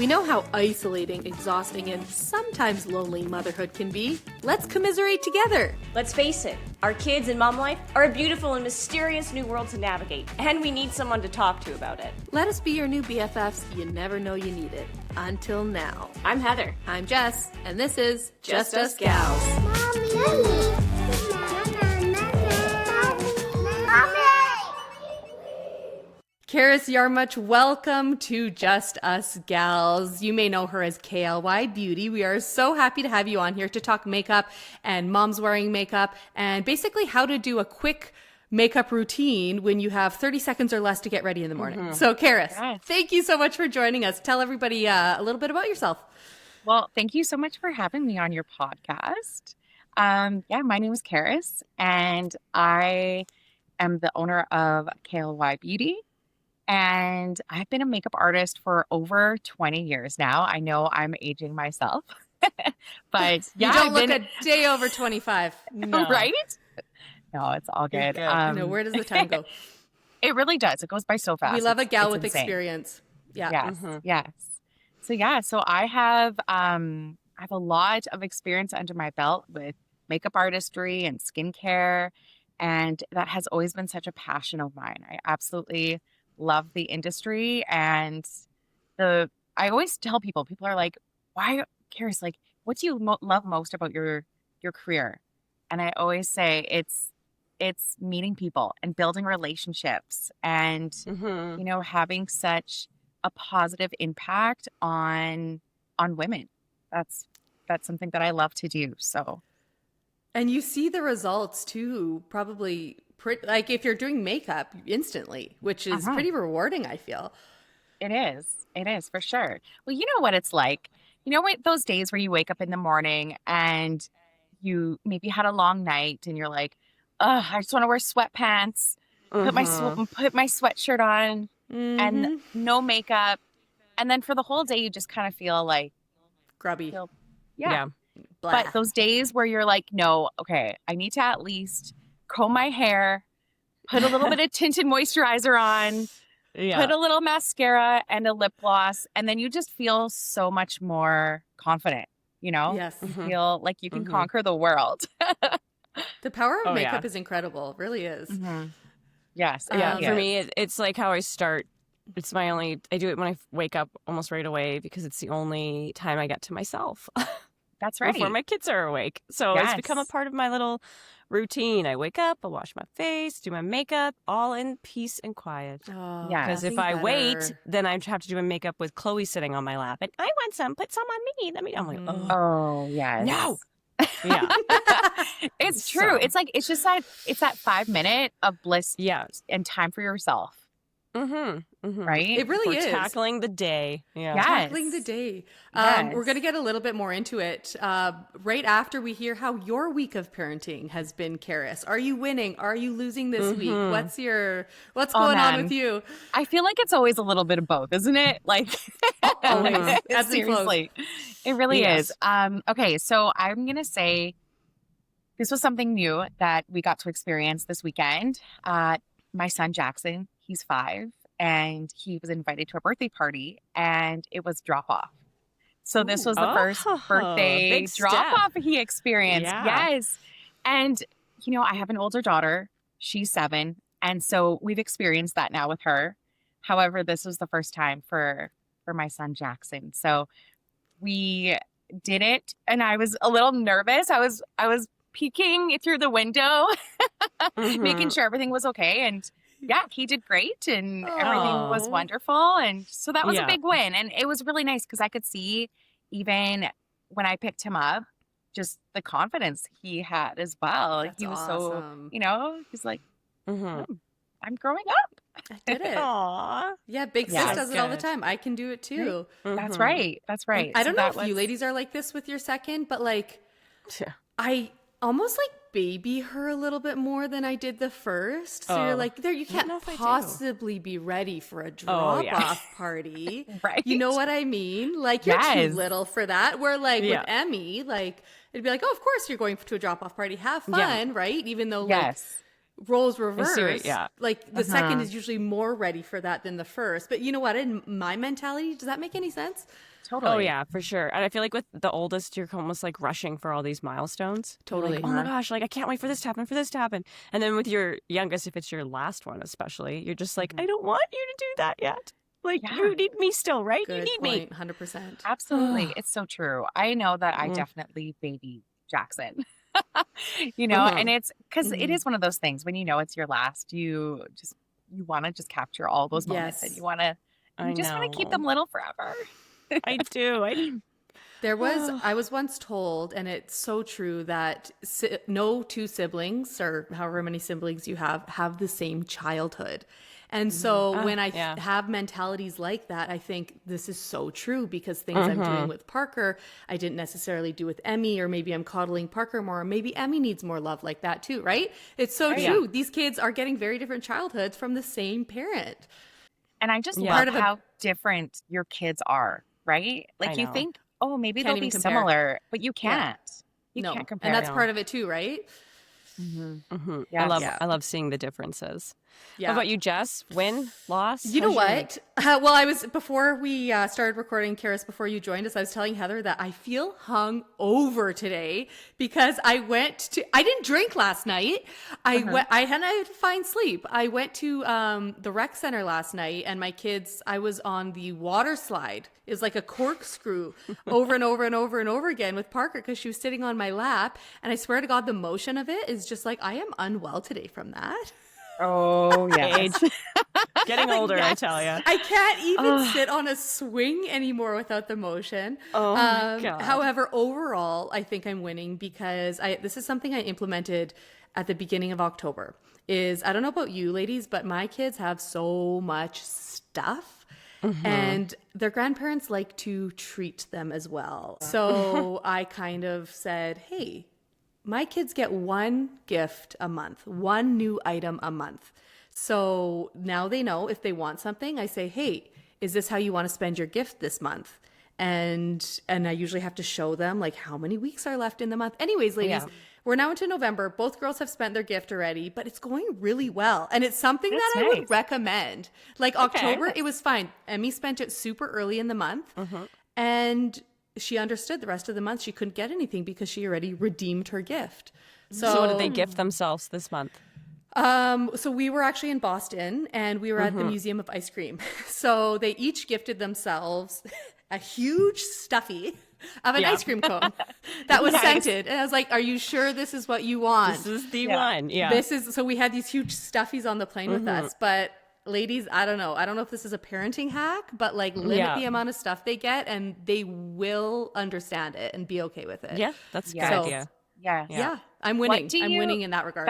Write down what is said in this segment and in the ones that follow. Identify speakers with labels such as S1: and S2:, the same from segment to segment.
S1: We know how isolating, exhausting, and sometimes lonely motherhood can be. Let's commiserate together.
S2: Let's face it, our kids and mom life are a beautiful and mysterious new world to navigate, and we need someone to talk to about it.
S1: Let us be your new BFFs. You never know you need it. Until now.
S2: I'm Heather.
S1: I'm Jess, and this is Just Us Gals.
S3: Mommy.
S1: Kerris Yarmuch, welcome to Just Us Gals. You may know her as KLY Beauty. We are so happy to have you on here to talk makeup and moms wearing makeup and basically how to do a quick makeup routine when you have 30 seconds or less to get ready in the morning. Mm-hmm. So Kerris, thank you so much for joining us. Tell everybody a little bit about yourself.
S4: Well, thank you so much for having me on your podcast. My name is Kerris, and I am the owner of KLY Beauty. And I've been a makeup artist for over 20 years now. I know I'm aging myself, but
S1: you don't look a day over 25.
S4: No. Right? No, it's all good.
S1: Where does the time go?
S4: It really does. It goes by so fast.
S1: We love a gal with
S4: insane.
S1: Experience. Yeah.
S4: Yes. Mm-hmm. Yes. So I have a lot of experience under my belt with makeup artistry and skincare, and that has always been such a passion of mine. I absolutely love the industry, and I always tell people are like, why, Kerris, like, what do you love most about your career? And I always say it's meeting people and building relationships and having such a positive impact on women. That's something that I love to do. So,
S1: and you see the results too, probably like if you're doing makeup instantly, which is pretty rewarding, I feel.
S4: It is for sure. Well, you know what it's like. You know what, those days where you wake up in the morning and you maybe had a long night and you're like, oh, I just want to wear sweatpants, put my sweatshirt on and no makeup. And then for the whole day, you just kind of feel like
S1: grubby.
S4: Yeah. But those days where you're like, no, okay, I need to at least comb my hair, put a little bit of tinted moisturizer on, put a little mascara and a lip gloss, and then you just feel so much more confident,
S1: Yes.
S4: You feel like you can conquer the world.
S1: The power of makeup is incredible. It really is.
S4: Mm-hmm. Yes.
S5: For me, it's like how I start. I do it when I wake up almost right away because it's the only time I get to myself.
S4: That's right.
S5: Before my kids are awake. So it's become a part of my little routine. I wake up, I wash my face, do my makeup, all in peace and quiet.
S1: Oh,
S5: because if I wait, then I have to do my makeup with Chloe sitting on my lap. And I want some, put some on me. I'm like,
S4: oh yes.
S5: No.
S4: Yeah. It's true. So, it's just that 5 minute of bliss and time for yourself. Right?
S1: It really is.
S5: Tackling the day. Yeah.
S4: Yes.
S1: Tackling the day. We're going to get a little bit more into it right after we hear how your week of parenting has been, Kerris. Are you winning? Are you losing this week? What's going on with you?
S4: I feel like it's always a little bit of both, isn't it? Like,
S1: always.
S4: Seriously. It really is. Okay, so I'm going to say this was something new that we got to experience this weekend. My son, Jackson, he's 5, and he was invited to a birthday party, and it was drop-off. So this was the first birthday drop-off he experienced. Yeah. Yes. And, I have an older daughter. She's 7, and so we've experienced that now with her. However, this was the first time for my son, Jackson. So we did it, and I was a little nervous. I was peeking through the window, making sure everything was okay. And he did great, and everything was wonderful. And so that was a big win. And it was really nice because I could see, even when I picked him up, just the confidence he had as well.
S1: That's
S4: he was
S1: awesome.
S4: so, he's like, I'm growing up.
S1: I did it.
S5: Aww.
S1: Yeah, big sis does it all the time. I can do it too.
S4: That's right. That's right.
S1: I don't know if you ladies are like this with your second, but like, I almost like baby her a little bit more than I did the first. So you're like, you can't possibly be ready for a drop-off party.
S4: Right.
S1: You know what I mean? Like, you're too little for that. Where like with Emmy, like, it'd be like, oh, of course you're going to a drop-off party. Have fun, right? Even though like roles reverse. Like the second is usually more ready for that than the first. But you know what? In my mentality, does that make any sense?
S4: Totally.
S5: Oh, yeah, for sure. And I feel like with the oldest, you're almost like rushing for all these milestones.
S1: Totally.
S5: Like, oh my gosh, like I can't wait for this to happen, for this to happen. And then with your youngest, if it's your last one especially, you're just like, I don't want you to do that yet. Like, you need me still, right?
S1: Good
S5: you need
S1: point. 100%.
S4: Absolutely. It's so true. I know that I definitely baby Jackson, you know, and it's because it is one of those things when you know it's your last, you want to just capture all those moments and you just want to keep them little forever.
S5: I do.
S1: I was once told, and it's so true, that no two siblings, or however many siblings you have the same childhood. And so when I have mentalities like that, I think this is so true, because things I'm doing with Parker, I didn't necessarily do with Emmy, or maybe I'm coddling Parker more, or maybe Emmy needs more love like that too, right? It's so true. These kids are getting very different childhoods from the same parent.
S4: And I just love how different your kids are, right? Like you think, oh, maybe they'll be similar, but you can't. You can't compare.
S1: And that's part of it too, right?
S5: Yes. I love seeing the differences. Yeah. What about you, Jess? Win? Loss?
S1: You know what? Before we started recording, Kerris, before you joined us, I was telling Heather that I feel hung over today because I didn't drink last night. I had to find sleep. I went to the rec center last night, and my kids, I was on the water slide. It was like a corkscrew over and over and over and over again with Parker, because she was sitting on my lap. And I swear to God, the motion of it is just like, I am unwell today from that.
S4: Oh, yeah.
S5: Age. Getting older, I tell you.
S1: I can't even sit on a swing anymore without the motion.
S5: Oh, my God.
S1: However, overall, I think I'm winning because this is something I implemented at the beginning of October. I don't know about you ladies, but my kids have so much stuff. And their grandparents like to treat them as well. So I kind of said, hey, my kids get one gift a month, one new item a month. So now they know if they want something, I say, hey, is this how you want to spend your gift this month? And I usually have to show them like how many weeks are left in the month. Anyways, ladies, we're now into November. Both girls have spent their gift already, but it's going really well. And it's something that I would recommend. Like October, it was fine. Emmy spent it super early in the month. And she understood the rest of the month she couldn't get anything because she already redeemed her gift.
S5: So what did they gift themselves this month?
S1: So we were actually in Boston, and we were at the Museum of Ice Cream. So they each gifted themselves a huge stuffy of an ice cream cone that was scented. And I was like, are you sure this is what you want?
S5: This is the one. Yeah.
S1: So we had these huge stuffies on the plane with us, but ladies, I don't know if this is a parenting hack, but like limit the amount of stuff they get, and they will understand it and be okay with it.
S5: Yeah, that's a good idea.
S1: Yeah. I'm winning. I'm winning in that regard.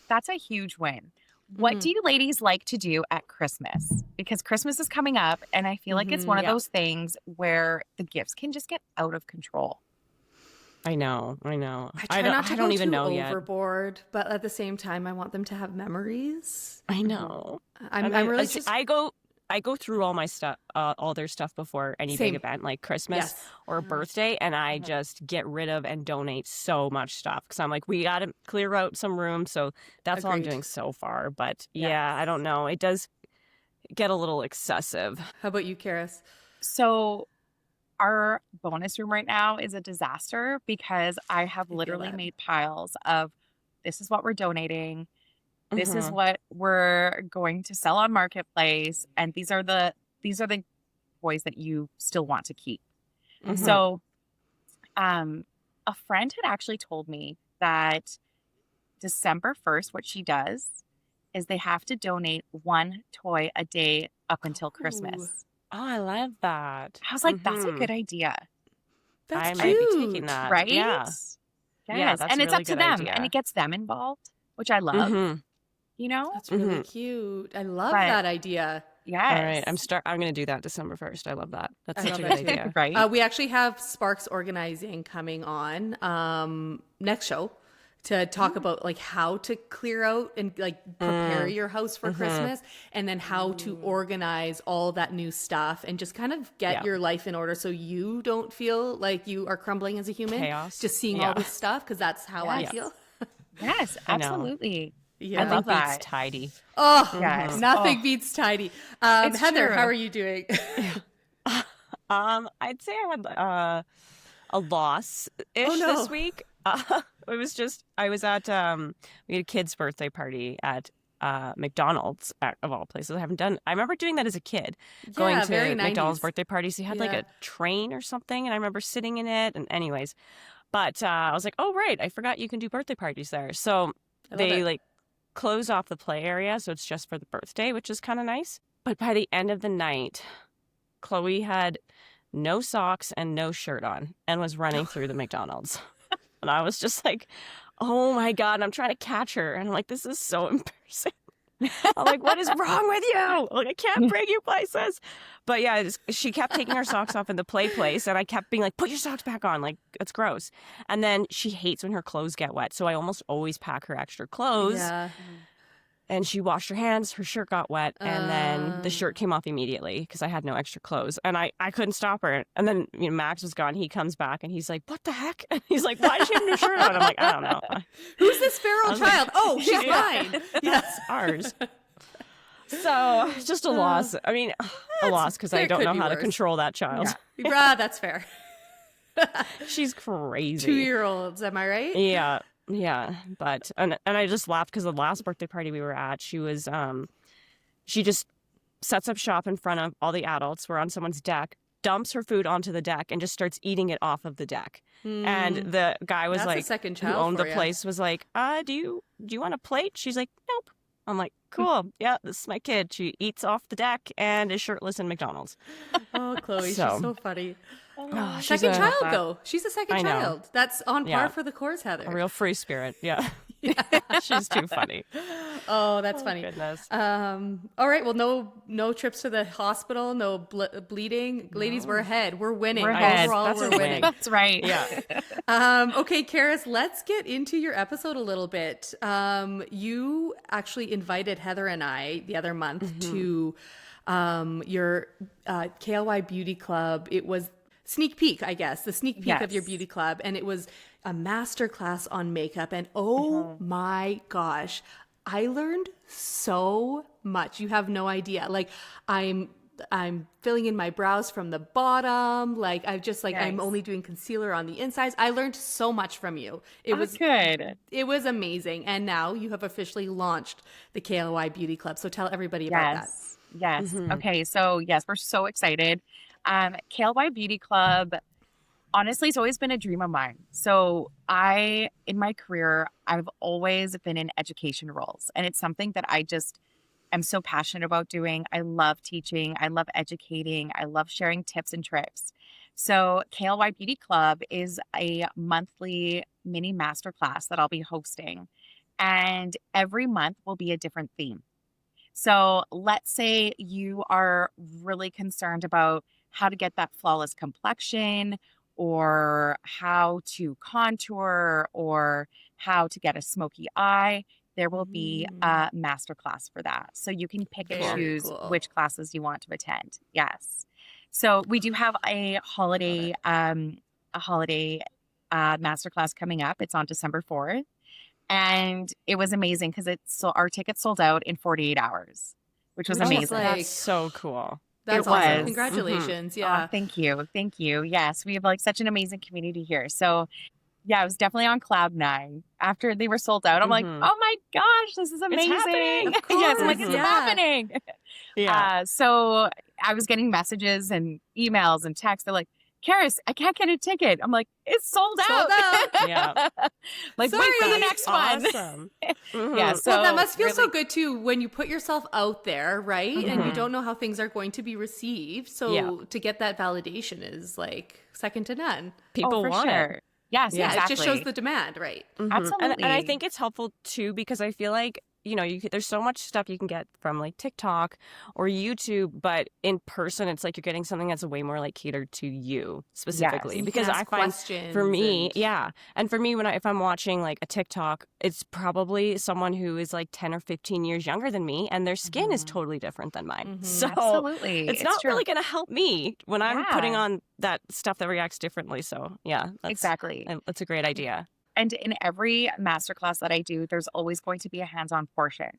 S4: That's a huge win. What do you ladies like to do at Christmas? Because Christmas is coming up, and I feel like it's one of those things where the gifts can just get out of control.
S5: I know.
S1: I don't even know yet. Overboard, but at the same time, I want them to have memories.
S5: I know.
S1: I'm really just...
S5: I go through all my stuff, all their stuff before any big event like Christmas or birthday, and I just get rid of and donate so much stuff because I'm like, we got to clear out some room. So that's all I'm doing so far. But I don't know. It does get a little excessive.
S1: How about you, Kerris?
S4: So our bonus room right now is a disaster because I have literally made piles of this is what we're donating. This is what we're going to sell on Marketplace, and these are the toys that you still want to keep. So, a friend had actually told me that December 1st, what she does is they have to donate one toy a day up until Christmas.
S5: Oh, I love that.
S4: I was like, that's a good idea.
S1: That's
S5: I might be taking that,
S4: right?
S5: Yeah,
S4: yes, and it's up to them, and it gets them involved, which I love. You know,
S1: that's really cute. I love that idea.
S4: Yes.
S5: All right, I'm going to do that December 1st. I love that. That's such a good idea.
S4: Right.
S1: We actually have Sparks Organizing coming on next show to talk about like how to clear out and like prepare your house for Christmas, and then how to organize all that new stuff and just kind of get your life in order so you don't feel like you are crumbling as a human.
S5: Chaos.
S1: Just seeing all this stuff, because that's how I feel.
S4: Yes, absolutely.
S1: Yeah,
S5: I love that. Beats tidy.
S1: Oh, yes. Nothing beats tidy. Heather, how are you doing?
S5: I'd say I had a loss-ish this week. It was just, I was at, we had a kid's birthday party at McDonald's, of all places. I remember doing that as a kid, going to McDonald's birthday parties. He had like a train or something, and I remember sitting in it, and anyways. But I was like, oh, right, I forgot you can do birthday parties there. So they like close off the play area, so it's just for the birthday, which is kind of nice. But by the end of the night, Chloe had no socks and no shirt on and was running through the McDonald's. And I was just like, oh my God, and I'm trying to catch her. And I'm like, this is so embarrassing. I'm like, what is wrong with you? Like, I can't bring you places. But yeah, she kept taking her socks off in the play place. And I kept being like, put your socks back on. Like, it's gross. And then she hates when her clothes get wet. So I almost always pack her extra clothes. Yeah. And she washed her hands, her shirt got wet, and then the shirt came off immediately because I had no extra clothes. And I couldn't stop her. And then Max was gone. He comes back and he's like, what the heck? And he's like, why does she have no shirt on? I'm like, I don't know.
S1: Who's this feral child? Like, oh, she's mine.
S5: Yes, ours. So it's just a loss. I mean, a loss because I don't know how to control that child.
S1: Yeah, that's fair.
S5: She's crazy.
S1: 2-year-olds, am I right?
S5: Yeah. Yeah, but and I just laughed because the last birthday party we were at, she was she just sets up shop in front of all the adults. We're on someone's deck, dumps her food onto the deck, and just starts eating it off of the deck. And the guy was like, who owned the place, was like, do you want a plate? She's like, nope. I'm like, cool. Yeah, this is my kid. She eats off the deck and is shirtless in McDonald's.
S1: Oh, Chloe, she's so funny. Oh, second child, though. She's a second child. That's on par for the course, Heather.
S5: A real free spirit. Yeah. She's too funny.
S1: Oh, that's funny.
S5: Goodness.
S1: All right. Well, no trips to the hospital, no bleeding. Ladies, we're ahead. We're winning.
S4: We're ahead.
S1: Overall, we're winning.
S4: That's right.
S5: Yeah.
S1: Okay, Kerris, let's get into your episode a little bit. You actually invited Heather and I the other month to your KLY Beauty Club. It was sneak peek, I guess, the sneak peek of your beauty club. And it was a master class on makeup. And oh my gosh, I learned so much. You have no idea. Like I'm filling in my brows from the bottom. Like I've just I'm only doing concealer on the insides. I learned so much from you. It was
S4: good.
S1: It was amazing. And now you have officially launched the KLY Beauty Club. So tell everybody about that.
S4: Yes. Okay. So yes, we're so excited. KLY Beauty Club, honestly, it's always been a dream of mine. So in my career, I've always been in education roles, and it's something that I just am so passionate about doing. I love teaching. I love educating. I love sharing tips and tricks. So KLY Beauty Club is a monthly mini masterclass that I'll be hosting, and every month will be a different theme. So let's say you are really concerned about how to get that flawless complexion, or how to contour, or how to get a smoky eye. There will be a masterclass for that. So you can pick and choose which classes you want to attend. Yes. So we do have a holiday masterclass coming up. It's on December 4th. And it was amazing because our tickets sold out in 48 hours, which was amazing.
S5: That's so cool.
S1: That's awesome. Congratulations. Yeah.
S4: Oh, thank you. Thank you. Yes. We have such an amazing community here. So yeah, I was definitely on cloud 9 after they were sold out. I'm like, oh my gosh, this is amazing. Yes. I'm like, it's happening.
S5: Yeah.
S4: So I was getting messages and emails and texts. They're like, Kerris, I can't get a ticket. I'm like, it's sold out.
S5: Yeah.
S4: Wait for the next one.
S5: Awesome.
S4: Yeah. So
S1: that must feel so good too when you put yourself out there, right? And you don't know how things are going to be received. So to get that validation is second to none.
S5: People want it.
S4: Yes, exactly.
S1: It just shows the demand, right?
S4: Absolutely.
S5: And I think it's helpful too because I feel like there's so much stuff you can get from TikTok or YouTube, but in person, it's you're getting something that's way more catered to you specifically.
S1: Yes.
S5: Because I find for me, and for me, if I'm watching a TikTok, it's probably someone who is 10 or 15 years younger than me, and their skin is totally different than mine. So
S4: absolutely,
S5: it's not really going to help me when I'm putting on that stuff that reacts differently. So
S4: exactly,
S5: that's a great idea.
S4: And in every masterclass that I do, there's always going to be a hands-on portion.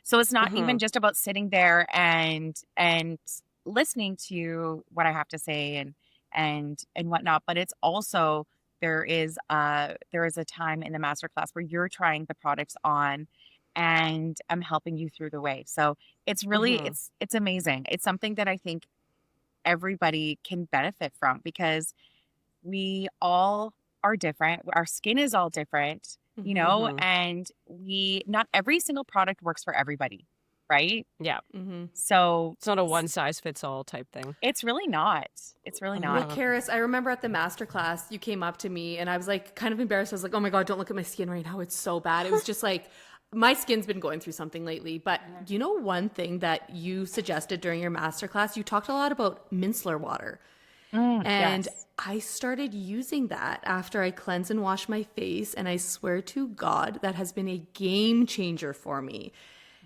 S4: So it's not even just about sitting there and listening to what I have to say and whatnot. But it's also there is a time in the masterclass where you're trying the products on, and I'm helping you through the way. So it's really it's amazing. It's something that I think everybody can benefit from, because we all are different. Our skin is all different, and not every single product works for everybody, right?
S5: Yeah.
S4: So
S5: it's not a one size fits all type thing.
S4: It's really not. It's really not.
S1: Well, Kerris, I remember at the masterclass, you came up to me and I was like kind of embarrassed. I was like, oh my God, don't look at my skin right now. It's so bad. It was just like, my skin's been going through something lately. But one thing that you suggested during your masterclass, you talked a lot about micellar water. And yes. I started using that after I cleanse and wash my face. And I swear to God, that has been a game changer for me.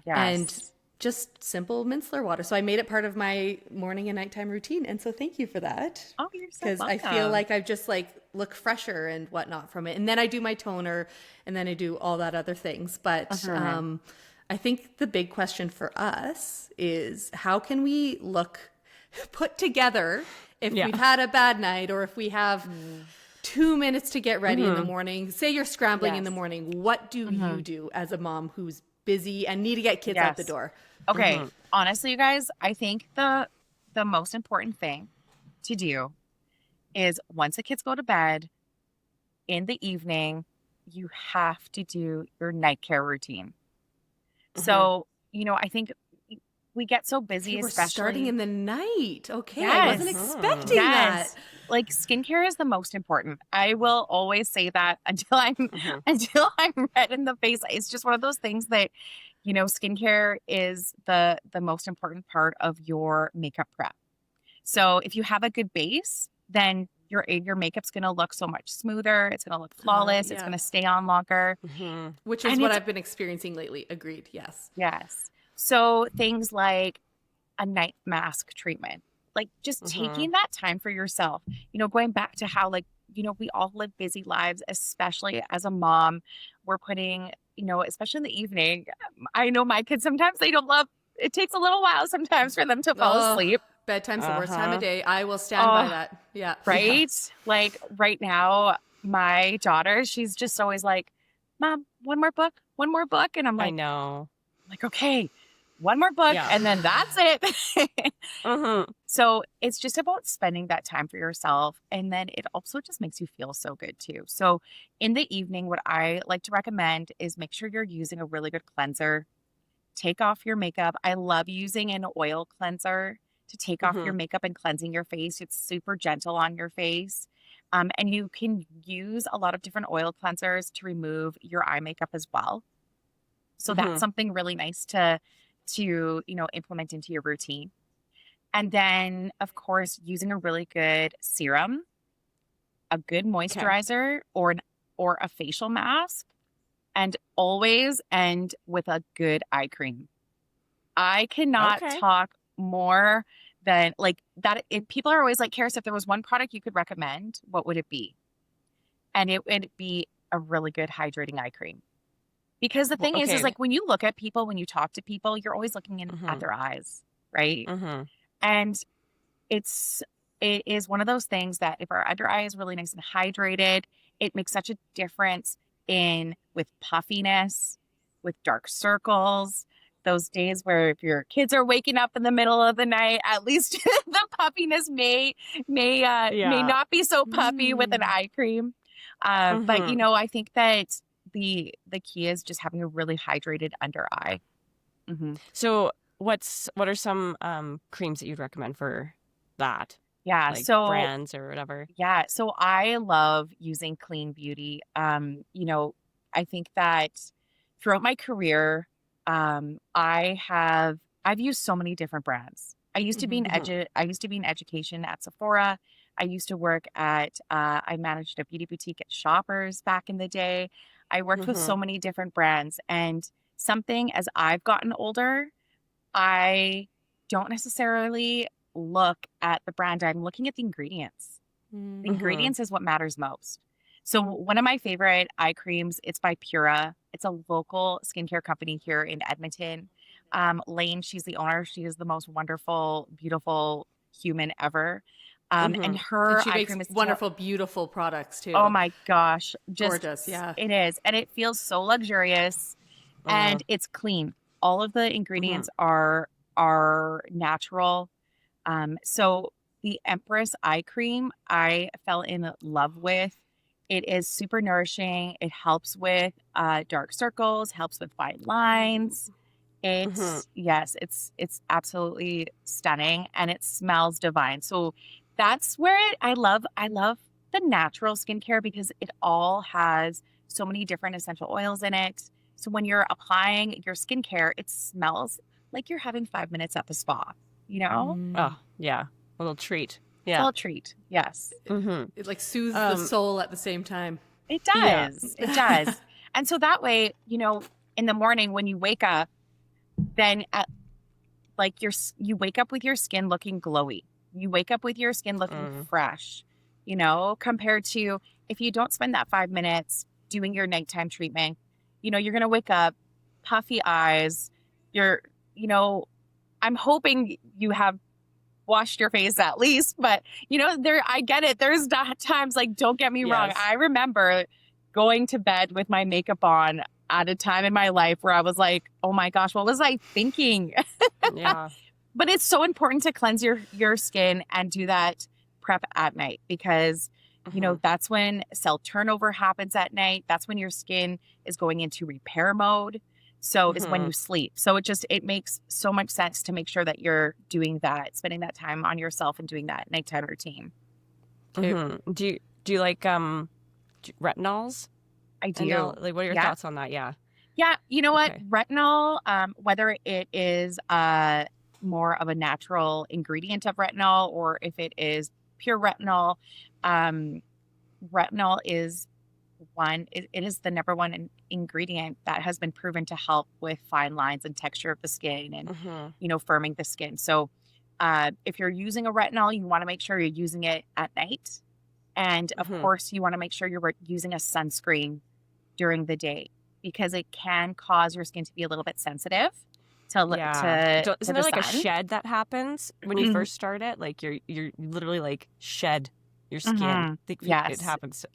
S1: Yes. And just simple micellar water. So I made it part of my morning and nighttime routine. And so thank you for that.
S4: Oh, you're so
S1: welcome. Because I feel like I've just look fresher and whatnot from it. And then I do my toner and then I do all that other things. But I think the big question for us is, how can we look put together if we've had a bad night, or if we have 2 minutes to get ready in the morning? Say you're scrambling in the morning. What do you do as a mom who's busy and need to get kids out the door?
S4: Okay. Honestly, you guys, I think the most important thing to do is, once the kids go to bed in the evening, you have to do your night care routine. So, I think we get so busy,
S1: we're
S4: especially
S1: starting in the night. Okay. Yes. I wasn't expecting that.
S4: Like, skincare is the most important. I will always say that until I'm red in the face. It's just one of those things that, skincare is the most important part of your makeup prep. So if you have a good base, then your makeup's going to look so much smoother. It's going to look flawless. It's going to stay on longer.
S1: Which is what I've been experiencing lately. Agreed. Yes.
S4: Yes. So things like a night mask treatment, like just taking that time for yourself, going back to how, we all live busy lives, especially as a mom. We're putting, especially in the evening. I know my kids, sometimes they don't love, it takes a little while sometimes for them to fall asleep.
S1: Bedtime's the worst time of day. I will stand by that. Yeah.
S4: Right? Like right now, my daughter, she's just always like, Mom, one more book. And I'm like,
S5: I know.
S4: Okay, one more book and then that's it. So it's just about spending that time for yourself. And then it also just makes you feel so good too. So in the evening, what I like to recommend is make sure you're using a really good cleanser. Take off your makeup. I love using an oil cleanser to take off your makeup and cleansing your face. It's super gentle on your face. And you can use a lot of different oil cleansers to remove your eye makeup as well. So that's something really nice to implement into your routine. And then, of course, using a really good serum, a good moisturizer, or a facial mask, and always end with a good eye cream. I cannot talk more than that. If people are always like, Kerris, if there was one product you could recommend, what would it be? And it would be a really good hydrating eye cream. Because the thing is when you look at people, when you talk to people, you're always looking at their eyes, right? And it is one of those things that if our under eye is really nice and hydrated, it makes such a difference with puffiness, with dark circles, those days where if your kids are waking up in the middle of the night, at least the puffiness may not be so puffy with an eye cream. But I think that the key is just having a really hydrated under eye.
S5: So what are some creams that you'd recommend for that?
S4: Yeah.
S5: So brands or whatever.
S4: Yeah. So I love using KLY Beauty. I think that throughout my career, I've used so many different brands. I used to be in education at Sephora. I used to work at, I managed a beauty boutique at Shoppers back in the day. I worked with so many different brands, and something as I've gotten older, I don't necessarily look at the brand. I'm looking at the ingredients. The ingredients is what matters most. So one of my favorite eye creams, it's by Pura. It's a local skincare company here in Edmonton. Lane, she's the owner. She is the most wonderful, beautiful human ever. And
S1: And
S4: her
S1: she
S4: eye
S1: makes
S4: cream is
S1: wonderful, beautiful products
S4: oh
S1: too.
S4: my gosh, just
S1: Gorgeous, yeah.
S4: it is. And it feels so luxurious
S5: Uh,
S4: and it's clean. All of the
S5: mhm.
S4: ingredients are natural. So the Empress eye cream I fell in love with. It is super nourishing. It helps with dark circles, helps with fine lines.
S5: Mhm.
S4: It's yes, it's absolutely stunning and it smells divine. So that's where I love the natural skincare because it all has so many different essential oils in it. So when you're applying your skincare, it smells like you're having 5 minutes at the spa, you know?
S5: Oh, yeah. A little treat.
S4: It's
S5: Yeah.
S4: all a treat. Yes.
S5: Mhm.
S1: It like soothes the
S5: Um,
S1: soul at the same time.
S4: It
S5: yeah.
S4: does. It does. And so that way, in the morning when you wake up, then like you wake up with your skin looking glowy. You wake up with your skin looking
S5: Mm.
S4: fresh, compared to if you don't spend that 5 minutes doing your nighttime treatment, you're going to wake up puffy eyes. You're, you know, I'm hoping you have washed your face at least, but I get it. There's not times like, don't get me wrong.
S5: Yes.
S4: I remember going to bed with my makeup on at a time in my life where I was like, oh my gosh, what was I thinking?
S5: Yeah.
S4: But it's so important to cleanse your skin and do that prep at night because
S5: Mhm.
S4: that's when cell turnover happens at night. That's when your skin is going into repair mode. So is when you
S5: Mhm.
S4: sleep. So it makes so much sense to make sure that you're doing that, spending that time on yourself and doing that nighttime routine.
S1: Okay.
S5: Mhm. Do you like retinols?
S4: I
S5: And
S4: do.
S5: like, what are your
S4: Yeah.
S5: thoughts on that? Yeah.
S4: Yeah, you know what?
S5: Okay.
S4: Retinol, whether it is more of a natural ingredient of retinol or if it is pure retinol, um, retinol is it is the number one ingredient that has been proven to help with fine lines and texture of the skin and,
S5: Mhm.
S4: firming the skin. So if you're using a retinol, you want to make sure you're using it at night. And of
S5: Mhm.
S4: course, you want to make sure you're using a sunscreen during the day because it can cause your skin to be a little bit sensitive
S5: Yeah.
S4: to
S5: Isn't
S4: the
S5: there like a
S4: sun.
S5: shed that happens when you first start it? Like you're literally like shed your skin.
S4: Mhm.
S5: I think it
S4: Yes.
S5: happens.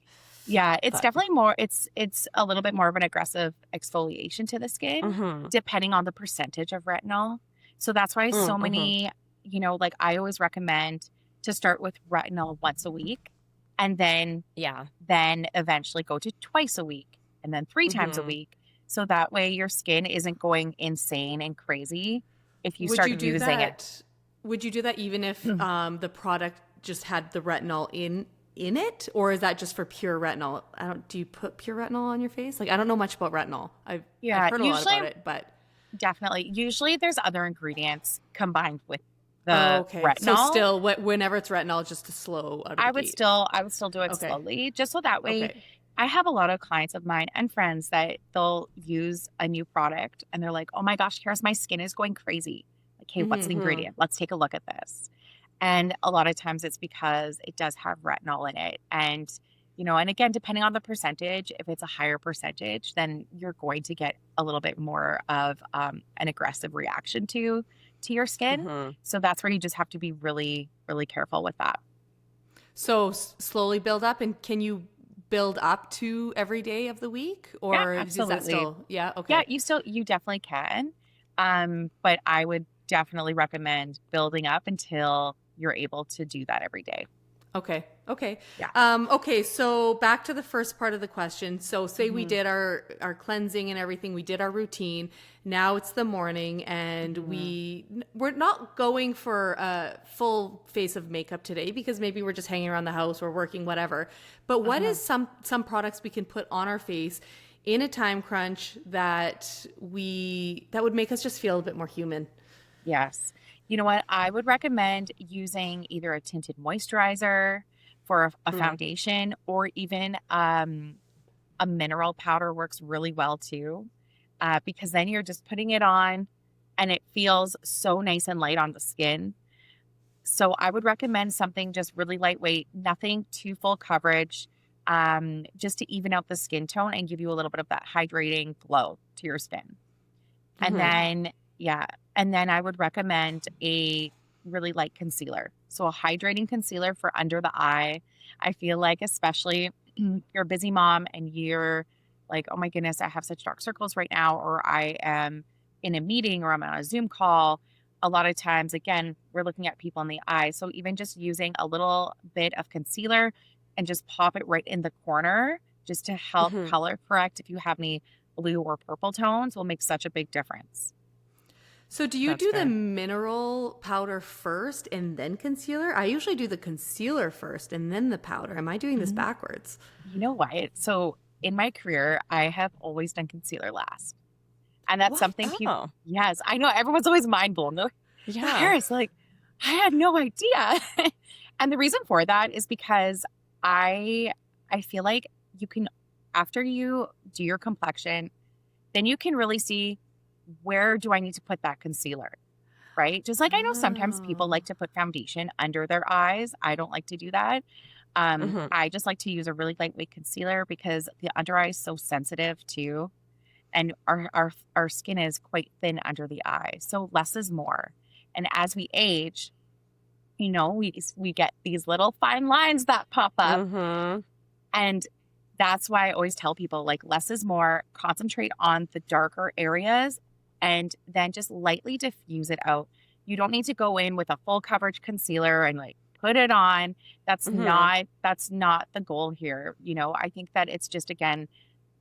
S4: Yeah, it's
S5: But
S4: definitely more it's a little bit more of an aggressive exfoliation to the skin
S5: mhm.
S4: depending on the percentage of retinol. So that's why so
S5: Mhm.
S4: many, like I always recommend to start with retinol once a week and
S5: Yeah.
S4: then eventually go to twice a week and then 3 times a
S5: Mhm.
S4: week. So that way your skin isn't going insane and crazy if you
S1: Would
S4: start
S1: you do
S4: using it.
S1: that? Would you do that even if the product just had the retinol in it, or is that just for pure retinol? Do you put pure retinol on your face? Like I don't know much about retinol. I've
S4: Yeah,
S1: heard a lot about it, but
S4: definitely. Usually there's other ingredients combined with the
S1: okay. So
S4: retinol.
S1: still, whenever it's retinol, just a slow out of the gate.
S4: I would still do it
S1: Okay.
S4: slowly, just so that way
S1: Okay.
S4: I have a lot of clients of mine and friends that they'll use a new product and they're like, "Oh my gosh, Karis, my skin is going crazy." Like, "Hey, what's the
S5: Mhm.
S4: ingredient? Let's take a look at this." And a lot of times it's because it does have retinol in it. And again, depending on the percentage, if it's a higher percentage, then you're going to get a little bit more of an aggressive reaction to your skin.
S5: Mhm.
S4: So that's where you just have to be really, really careful with that.
S1: So slowly build up, and can you build up to every day of the week,
S4: Yeah,
S1: or is that
S4: absolutely.
S1: still? Yeah.
S4: Yeah,
S1: Okay.
S4: you definitely can. But I would definitely recommend building up until you're able to do that every day.
S1: Okay. Okay.
S4: Yeah.
S1: Okay. So back to the first part of the question. So say we
S4: Mhm.
S1: did our cleansing and everything. We did our routine. Now it's the morning, and
S4: Mhm.
S1: we're not going for a full face of makeup today because maybe we're just hanging around the house or working, whatever. But what
S4: Uh-huh.
S1: is some products we can put on our face in a time crunch that would make us just feel a bit more human?
S4: Yes. You know what? I would recommend using either a tinted moisturizer for a
S5: Mm.
S4: foundation or even a mineral powder works really well too. Because then you're just putting it on and it feels so nice and light on the skin. So I would recommend something just really lightweight, nothing too full coverage, just to even out the skin tone and give you a little bit of that hydrating glow to your skin. And
S5: Mhm.
S1: Yeah.
S4: then Yeah. And then I would recommend a really light concealer. So a hydrating concealer for under the eye. I feel like especially you're a busy mom and you're like, oh my goodness, I have such dark circles right now, or I am in a meeting or I'm on a Zoom call. A lot of times, again, we're looking at people in the eye. So even just using a little bit of concealer and just pop it right in the corner just to help color correct if you have any blue or purple tones will make such a big difference.
S1: So do you do the mineral powder first and then concealer? I usually do the concealer first and then the powder. Am I doing this backwards?
S4: You know what? So in my career, I have always done concealer last. And that's something people, yes, I know everyone's always mind blown. They're like, Kerris, like, I had no idea. And the reason for that is because I feel like you can, after you do your complexion, then you can really see where do I need to put that concealer, right? Just like I know sometimes people like to put foundation under their eyes. I don't like to do that. I just like to use a really lightweight concealer because the under eye is so sensitive too. And our skin is quite thin under the eye. So less is more. And as we age, you know, we get these little fine lines that pop up. And that's why I always tell people like less is more, concentrate on the darker areas and then just lightly diffuse it out. You don't need to go in with a full coverage concealer and like put it on. That's not the goal here. You know, I think that it's just, again,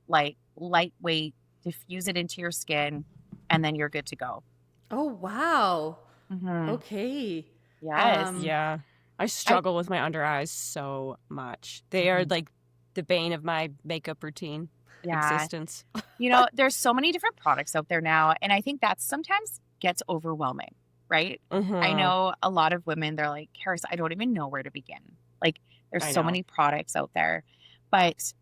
S4: like lightweight, diffuse it into your skin and then you're good to go.
S1: Oh, wow. Okay.
S4: Yes.
S5: Yeah. I struggle with my under eyes so much. They are like the bane of my makeup routine existence.
S4: You know, there's so many different products out there now. And I think that sometimes gets overwhelming, right? I know a lot of women, they're like, Kerris, I don't even know where to begin. Like there's so many products out there. But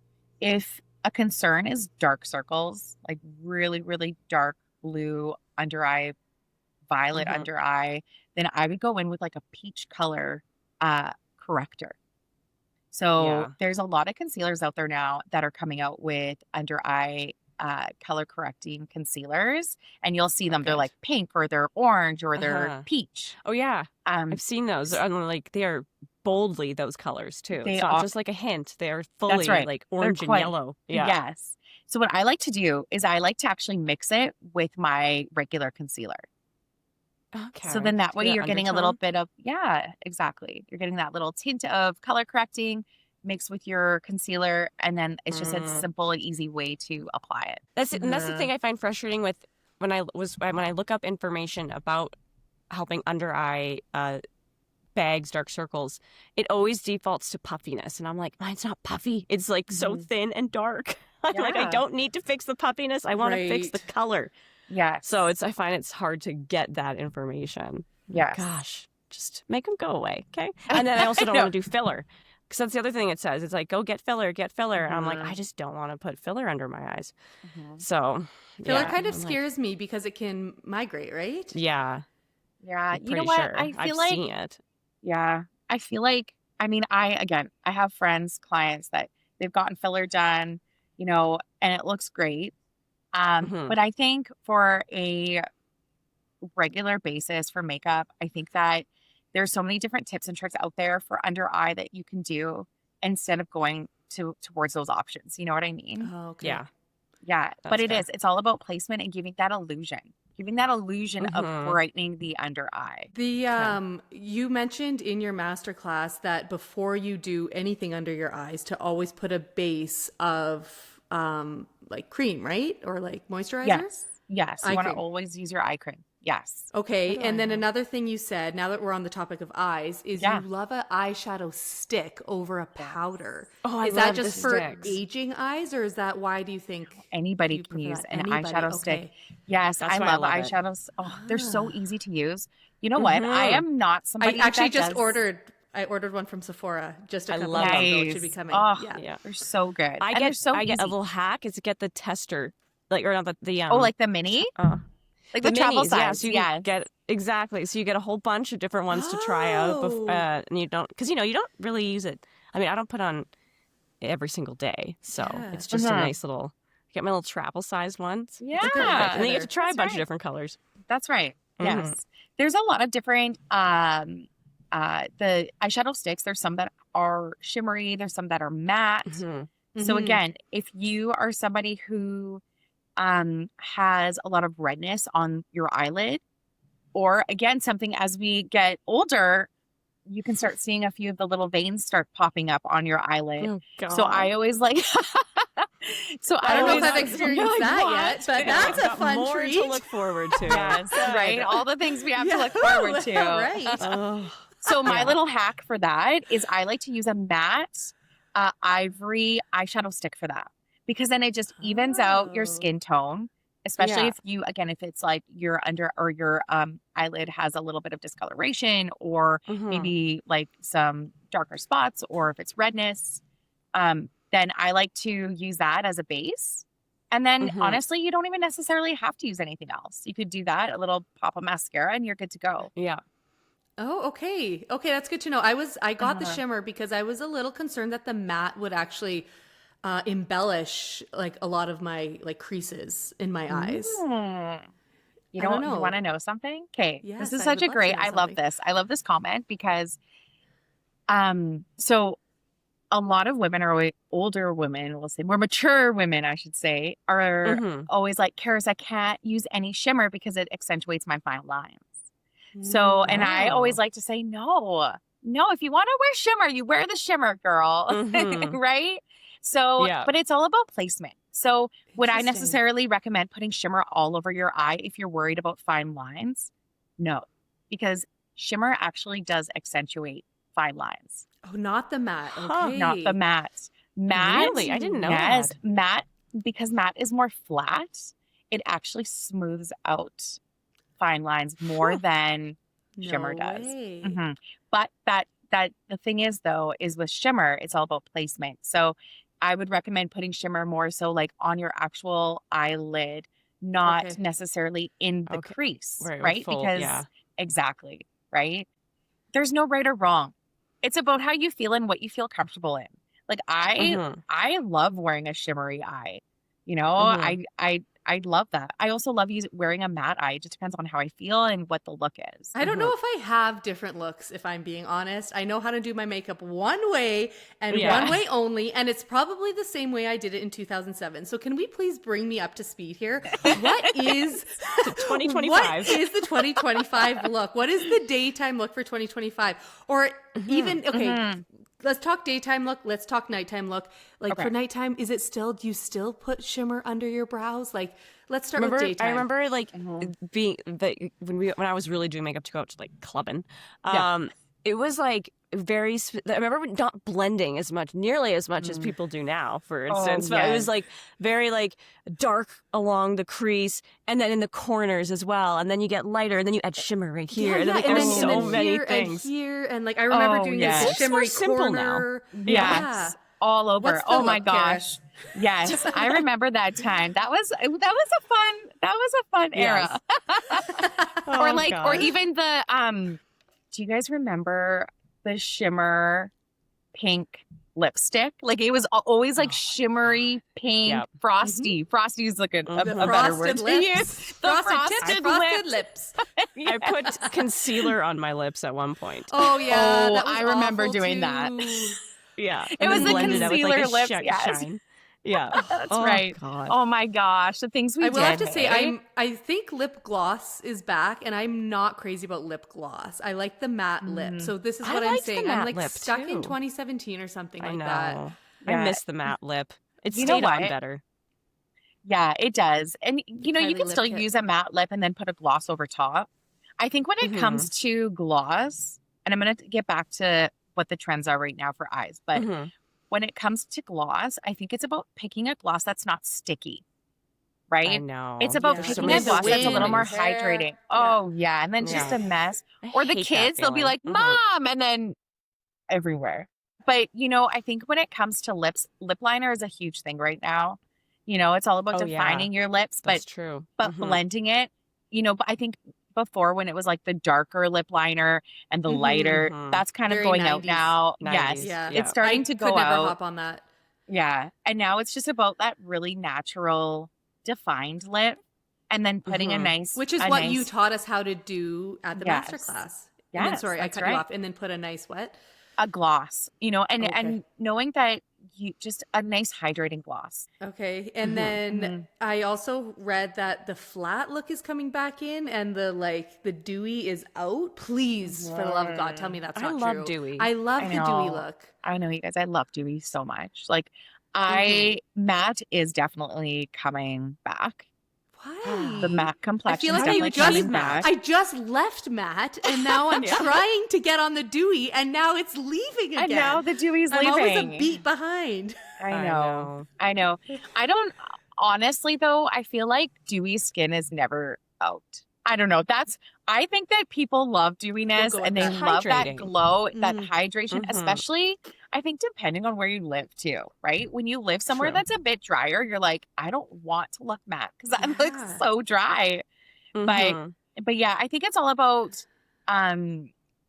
S4: if a concern is dark circles, like really, really dark blue under eye, violet under eye, then I would go in with like a peach color corrector. So there's a lot of concealers out there now that are coming out with under eye color correcting concealers, and you'll see them. They're like pink or they're orange or they're peach.
S5: Oh yeah, I've seen those. Like they are boldly those colors too. It's not just like a hint. They are fully like orange and yellow. Yeah.
S4: Yes. So what I like to do is I like to actually mix it with my regular concealer.
S5: Okay.
S4: So then that way you're getting a little bit of, exactly. You're getting that little tint of color correcting mixed with your concealer. And then it's just a simple and easy way to apply it.
S5: And that's the thing I find frustrating with when I look up information about helping under eye bags, dark circles, it always defaults to puffiness. And I'm like, mine's not puffy. It's like so thin and dark. I'm like, I don't need to fix the puffiness. I want to fix the color.
S4: Yeah.
S5: So I find it's hard to get that information.
S4: Yeah.
S5: Gosh, just make them go away. Okay. And then I also don't want to do filler. Because that's the other thing it says. It's like, go get filler. And I'm like, I just don't want to put filler under my eyes. So
S1: filler kind of scares me because it can migrate, right?
S5: Yeah.
S4: Yeah. You know what?
S5: Sure.
S4: I feel
S5: I've seen it.
S4: Yeah. I feel like, I mean, I have friends, clients that they've gotten filler done, you know, and it looks great. But I think for a regular basis for makeup, I think that there's so many different tips and tricks out there for under eye that you can do instead of going towards those options. You know what I mean?
S1: Oh, okay.
S4: Yeah.
S5: That's
S4: But
S5: fair.
S4: it's all about placement and giving that illusion of brightening the under eye.
S1: You mentioned in your masterclass that before you do anything under your eyes to always put a base of like cream, right? Or like moisturizer?
S4: Yes. You want to always use your eye cream. Yes.
S1: Okay. And then another thing you said, now that we're on the topic of eyes, is you love an eyeshadow stick over a powder.
S5: Oh, I
S1: is
S5: love
S1: that just
S5: the
S1: for
S5: sticks.
S1: aging eyes, or is that why do you think
S4: anybody
S1: you
S4: can use
S1: prefer
S4: an
S1: that?
S4: eyeshadow stick?
S1: Okay.
S4: Yes,
S5: That's
S4: I
S5: why I
S4: love
S5: love it.
S4: eyeshadows. Oh, they're so easy to use. You know what? I am not somebody
S1: I actually
S4: that
S1: just
S4: does...
S1: I ordered one from Sephora just a couple
S5: love
S1: months
S5: them.
S1: ago. It should be coming.
S4: Oh,
S1: yeah.
S4: they're so good.
S5: I
S4: And they're so
S5: get a
S4: easy.
S5: little hack is to get the tester, like or not the
S4: like the mini, like the travel
S5: minis,
S4: size.
S5: so you can get exactly. So you get a whole bunch of different ones to try out, and you don't because you don't really use it. I mean, I don't put on every single day, so it's just a nice little. Get my little travel sized ones.
S4: Yeah.
S5: And then you get to try a bunch of different colors.
S4: That's right. Yes. There's a lot of different the eyeshadow sticks. There's some that are shimmery. There's some that are matte. So again, if you are somebody who has a lot of redness on your eyelid, or again, something as we get older, you can start seeing a few of the little veins start popping up on your eyelid.
S5: Oh, God.
S4: So I always like,
S1: I don't know if I've experienced that yet, but that's a fun
S5: more
S1: treat.
S5: to look forward to.
S4: yes, right? All the things we have to look forward to.
S1: Right.
S4: So my little hack for that is I like to use a matte ivory eyeshadow stick for that, because then it just evens out your skin tone, especially if it's like your under or your eyelid has a little bit of discoloration, or maybe like some darker spots, or if it's redness, then I like to use that as a base. And then honestly, you don't even necessarily have to use anything else. You could do that, a little pop of mascara, and you're good to go.
S5: Yeah.
S1: Oh, okay. Okay, that's good to know. I got the shimmer because I was a little concerned that the matte would actually embellish like a lot of my like creases in my eyes.
S4: You don't know. You want to know something? Okay.
S1: Yes,
S4: this is
S1: I
S4: such
S1: would
S4: a
S1: love
S4: great,
S1: to know
S4: I love
S1: something.
S4: this. I love this comment because so a lot of women are older women, we'll say more mature women, I should say, are always like, Kerris, I can't use any shimmer because it accentuates my fine lines. So, and I always like to say, no, if you want to wear shimmer, you wear the shimmer, girl. Right? So, but it's all about placement. So would I necessarily recommend putting shimmer all over your eye if you're worried about fine lines? No, because shimmer actually does accentuate fine lines.
S1: Oh, not the matte. Okay.
S4: Not the matte. Matte.
S5: Really? I didn't know
S4: yes,
S5: that.
S4: Matte, because matte is more flat, it actually smooths out fine lines more than shimmer does. But that the thing is though, is with shimmer, it's all about placement. So I would recommend putting shimmer more so like on your actual eyelid, not necessarily in the crease, right?
S5: Full,
S4: because exactly, right? There's no right or wrong. It's about how you feel and what you feel comfortable in. Like I love wearing a shimmery eye. You know, I love that. I also love wearing a matte eye. It just depends on how I feel and what the look is.
S1: I don't know if I have different looks, if I'm being honest. I know how to do my makeup one way and one way only, and it's probably the same way I did it in 2007. So can we please bring me up to speed here? What is
S5: 2025?
S1: What is the 2025 look? What is the daytime look for 2025? Or even let's talk daytime look. Let's talk nighttime look. Like for nighttime, do you still put shimmer under your brows? Like, let's start with daytime.
S5: I remember like when I was really doing makeup to go out to like clubbing. It was like I remember not blending nearly as much as people do now, for instance. But it was like very like dark along the crease and then in the corners as well. And then you get lighter and then you add shimmer right here. And then like, there's so many things.
S1: And here, and like I remember doing this shimmery corner.
S4: Yes. All over. Oh my gosh. Yes. I remember that time. That was a fun era. Or even the do you guys remember the shimmer pink lipstick? Like it was always like shimmery pink, frosty. Frosty is like a better word to use. The
S1: frosted lips.
S5: I put concealer on my lips at one point.
S1: Oh yeah.
S4: Oh, I remember doing that.
S5: Yeah.
S4: It was the concealer lips.
S5: Shine. Yeah.
S4: That's right.
S5: God.
S4: Oh my gosh. The things we did.
S1: I will have to say, I think lip gloss is back, and I'm not crazy about lip gloss. I like the matte lip. So this is what I'm saying. I'm like stuck in 2017 or something like that.
S5: I miss the matte lip. It stayed on better.
S4: Yeah, it does. And you know, you can still use a matte lip and then put a gloss over top. I think when it comes to gloss, and I'm going to get back to what the trends are right now for eyes, but when it comes to gloss, I think it's about picking a gloss that's not sticky, right?
S5: I know.
S4: It's about picking a gloss that's a little more hydrating. Oh, yeah. And then just a mess. Or the kids, they'll be like, Mom, and then everywhere. But, you know, I think when it comes to lips, lip liner is a huge thing right now. You know, it's all about defining your lips,
S5: That's true.
S4: But blending it, you know, but I think before when it was like the darker lip liner and the lighter, that's kind of
S1: Very
S4: going
S1: 90s.
S4: out now.
S5: 90s.
S4: Yes.
S5: Yeah.
S4: It's starting to go
S1: could never
S4: out.
S1: hop on that.
S4: Yeah. And now it's just about that really natural defined lip and then putting a nice,
S1: which is what you taught us how to do at the masterclass. And then,
S4: Yes,
S1: sorry, I cut you off. And then put a nice what?
S4: A gloss, and knowing that you just a nice hydrating gloss.
S1: Okay. And then I also read that the flat look is coming back in and the dewy is out. Please, for the love of God, tell me that's not true.
S5: I love dewy.
S1: I love the dewy look.
S4: I know, you guys. I love dewy so much. Like, matte is definitely coming back.
S1: Why?
S4: The matte complexion
S1: I
S4: is
S1: feel
S4: definitely coming
S1: back.
S4: back.
S1: I just left matte, and now I'm trying to get on the dewy, and now it's leaving again.
S4: And now the dewy's leaving.
S1: I'm always a beat behind.
S4: I know. I don't, honestly, though, I feel like dewy skin is never out. I don't know. I think that people love dewiness and they love that glow, that hydration, especially, I think, depending on where you live too, right? When you live somewhere that's a bit drier, you're like, I don't want to look matte because I look so dry. But yeah, I think it's all about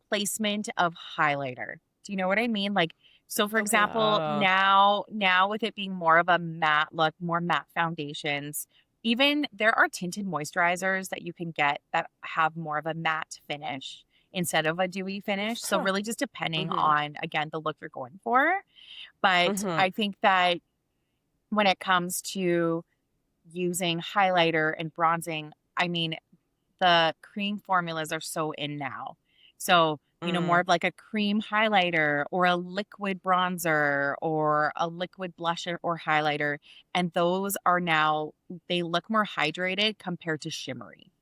S4: placement of highlighter. Do you know what I mean? Like, so for example, now with it being more of a matte look, more matte foundations, even there are tinted moisturizers that you can get that have more of a matte finish instead of a dewy finish. So really just depending on, again, the look you're going for. But I think that when it comes to using highlighter and bronzing, I mean, the cream formulas are so in now. So, more of like a cream highlighter or a liquid bronzer or a liquid blusher or highlighter. And those are now, they look more hydrated compared to shimmery.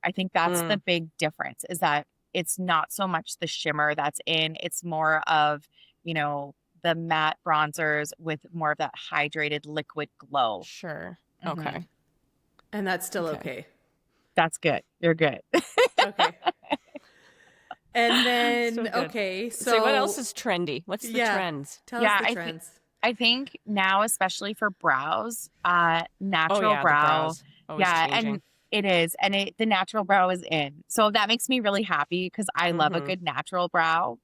S4: I think that's the big difference, is that it's not so much the shimmer that's in, it's more of, the matte bronzers with more of that hydrated liquid glow.
S5: Sure. Okay.
S1: And that's still okay.
S4: That's good. You're good.
S1: Okay. And then,
S5: so what else is trendy? What's the trends?
S1: Tell us the trends.
S4: I think now, especially for brows, natural brow.
S5: Changing.
S4: And it is. And the natural brow is in. So that makes me really happy because I love a good natural brow.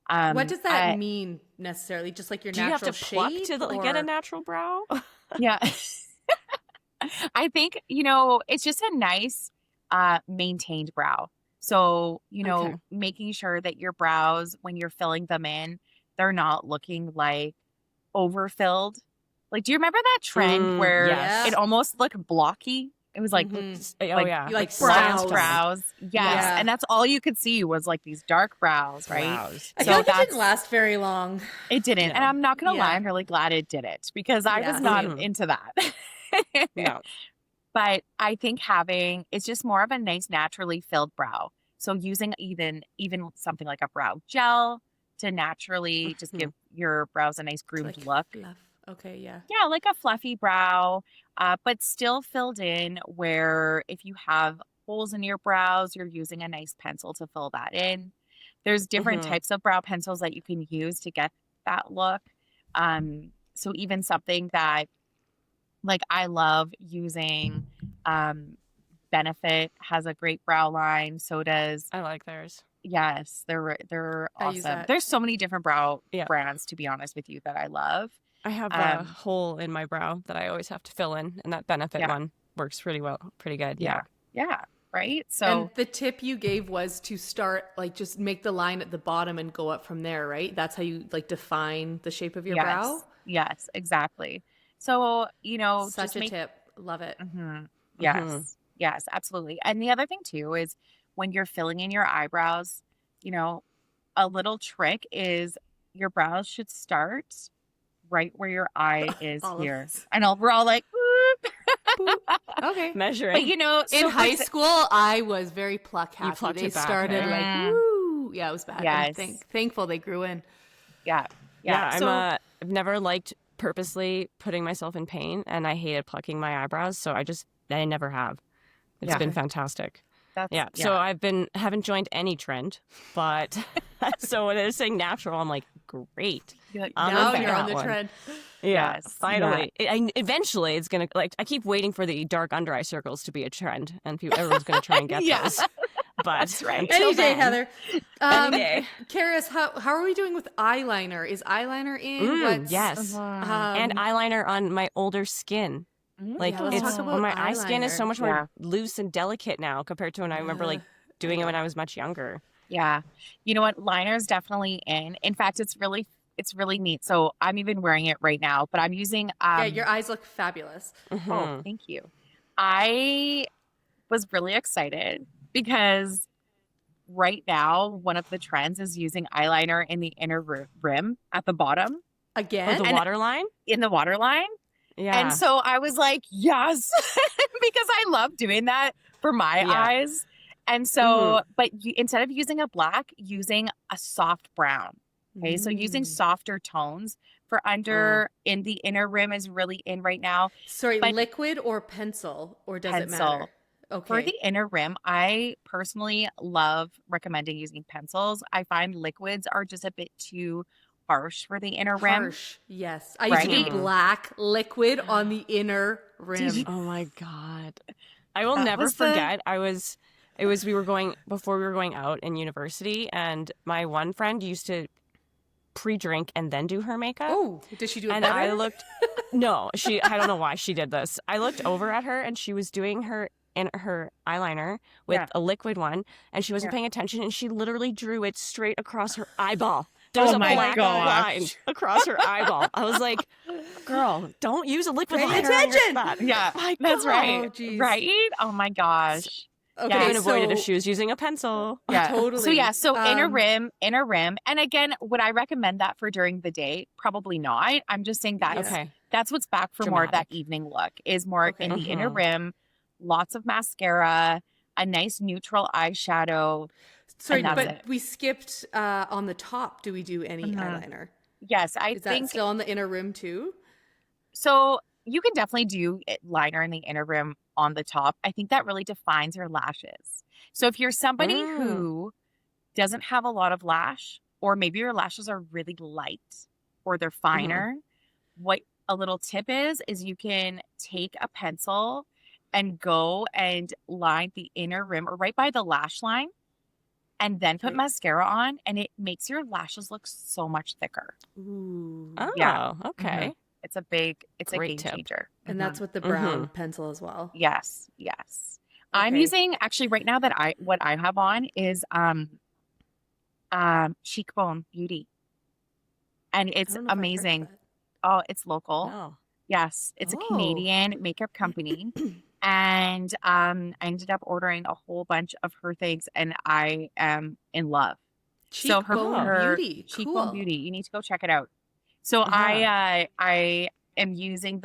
S1: What does that mean necessarily? Just like your natural shape?
S5: Do you have to pluck to get a natural brow?
S4: Yeah. I think, it's just a nice maintained brow. So, making sure that your brows, when you're filling them in, they're not looking like overfilled. Like, do you remember that trend where it almost looked blocky? It was like,
S1: like
S4: brows. Yes. Yeah. And that's all you could see was like these dark brows, right?
S1: I feel like it didn't last very long.
S4: It didn't. And I'm not going to lie, I'm really glad it did it because I was not into that. But I think it's just more of a nice naturally filled brow. So using even something like a brow gel to naturally just give your brows a nice groomed look.
S1: Okay, yeah.
S4: Yeah, like a fluffy brow, but still filled in where if you have holes in your brows, you're using a nice pencil to fill that in. There's different types of brow pencils that you can use to get that look. So even something that, like, I love using, Benefit has a great brow line. So does
S5: I like theirs.
S4: Yes, they're awesome. There's so many different brow brands, to be honest with you, that I love.
S5: I have a hole in my brow that I always have to fill in, and that Benefit one works pretty good. Yeah.
S4: Right. So,
S1: and the tip you gave was to start, like, just make the line at the bottom and go up from there, right? That's how you, like, define the shape of your brow.
S4: Yes, exactly. So,
S1: such a tip. Love it.
S4: Yes, absolutely. And the other thing too is when you're filling in your eyebrows, a little trick is your brows should start right where your eye is here. I know we're all like,
S1: okay,
S5: measuring.
S4: But
S1: in high school, I was very pluck happy. They started like, woo, it was bad.
S4: Yes.
S1: I'm thankful they grew in.
S4: Yeah.
S5: I've never liked purposely putting myself in pain, and I hated plucking my eyebrows, so I never have. It's been fantastic. So haven't joined any trend, but so when they're saying natural, I'm like, great.
S1: Now you're on the trend.
S5: Yeah, finally. Eventually, it's gonna, like, I keep waiting for the dark under eye circles to be a trend, and everyone's gonna try and get those. But
S4: That's right.
S5: until
S1: Any day,
S5: then,
S1: Heather.
S5: Any day.
S1: Kerris, how are we doing with eyeliner? Is eyeliner in?
S5: Yes. And eyeliner on my older skin. Like
S1: let's
S5: it's
S1: talk about
S5: my eye skin is so
S1: eyeliner.
S5: much more loose and delicate now compared to when I remember like doing it when I was much younger.
S4: Yeah. You know what? Liner's definitely in. In fact, it's really neat. So I'm even wearing it right now, but I'm using
S1: your eyes look fabulous.
S4: Oh, thank you. I was really excited because right now one of the trends is using eyeliner in the inner rim at the bottom.
S1: Again?
S5: The waterline?
S4: In the waterline.
S5: Yeah.
S4: And so I was like, yes, because I love doing that for my eyes. And so, but instead of using a black, using a soft brown. Okay. So using softer tones for under in the inner rim is really in right now.
S1: Sorry, liquid or pencil, or does it matter? Okay.
S4: For the inner rim, I personally love recommending using pencils. I find liquids are just a bit too harsh for the inner rim.
S1: Yes. I used to do black liquid on the inner rim.
S5: Oh my God. I will never forget. We were going out in university, and my one friend used to pre-drink and then do her makeup.
S1: Oh, did she do it
S5: and
S1: better?
S5: I looked, no, I don't know why she did this. I looked over at her and she was doing her eyeliner with a liquid one, and she wasn't paying attention, and she literally drew it straight across her eyeball. There was a black line across her eyeball. I was like, girl, don't use a liquid liner on your spot.
S4: Yeah, that's right.
S1: Oh,
S4: right? Oh my gosh.
S5: Okay, I would avoid it if she was using a pencil.
S4: Yeah,
S1: totally.
S4: So inner rim. And again, would I recommend that for during the day? Probably not. I'm just saying that's what's back for more of that evening look, is more in the inner rim, lots of mascara, a nice neutral eyeshadow.
S1: Sorry, but we skipped on the top. Do we do any eyeliner?
S4: Yes,
S1: Is that still on the inner rim too?
S4: So you can definitely do liner in the inner rim on the top. I think that really defines your lashes. So if you're somebody who doesn't have a lot of lash, or maybe your lashes are really light or they're finer, what a little tip is you can take a pencil and go and line the inner rim or right by the lash line, and then put mascara on, and it makes your lashes look so much thicker.
S1: Ooh.
S5: Oh,
S4: yeah.
S5: Okay.
S4: It's a game
S5: tip.
S4: changer.
S1: And that's with the brown pencil as well.
S4: Yes. I'm using, actually right now what I have on is Cheekbone Beauty. And it's amazing. Oh, it's local.
S5: Oh.
S4: Yes. It's a Canadian makeup company. And I ended up ordering a whole bunch of her things, and I am in love.
S1: Cheekbone Beauty.
S4: Cheekbone Beauty. You need to go check it out. So I am using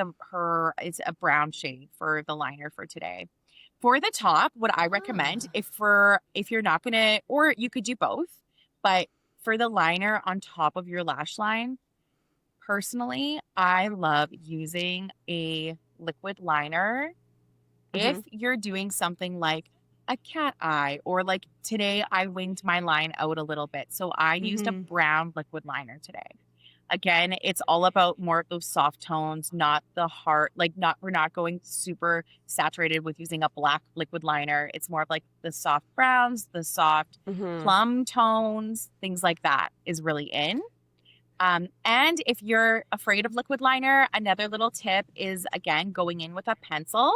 S4: it's a brown shade for the liner for today. For the top, what I recommend if you're not gonna, or you could do both, but for the liner on top of your lash line, personally, I love using a liquid liner. If you're doing something like a cat eye, or like today I winged my line out a little bit. So I used a brown liquid liner today. Again, it's all about more of those soft tones, not the hard, we're not going super saturated with using a black liquid liner. It's more of like the soft browns, the soft plum tones, things like that is really in. And if you're afraid of liquid liner, another little tip is, again, going in with a pencil,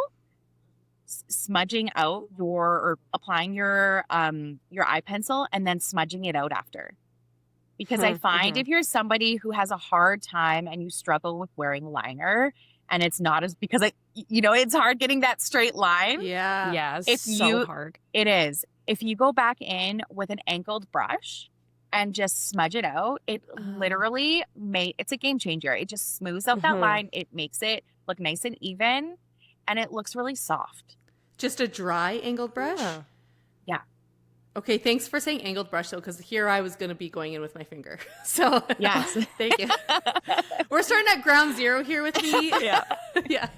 S4: smudging out or applying your eye pencil, and then smudging it out after. Because I find if you're somebody who has a hard time and you struggle with wearing liner, and it's not as, because it's hard getting that straight line.
S1: Yeah.
S5: Yes. So hard.
S4: It is. If you go back in with an angled brush and just smudge it out, it literally it's a game changer. It just smooths out that line. It makes it look nice and even, and it looks really soft.
S1: Just a dry angled brush?
S4: Yeah.
S1: Okay, thanks for saying angled brush, though, because here I was going to be going in with my finger. So,
S4: yes.
S1: Thank you. We're starting at ground zero here with me.
S5: Yeah.
S1: Yeah.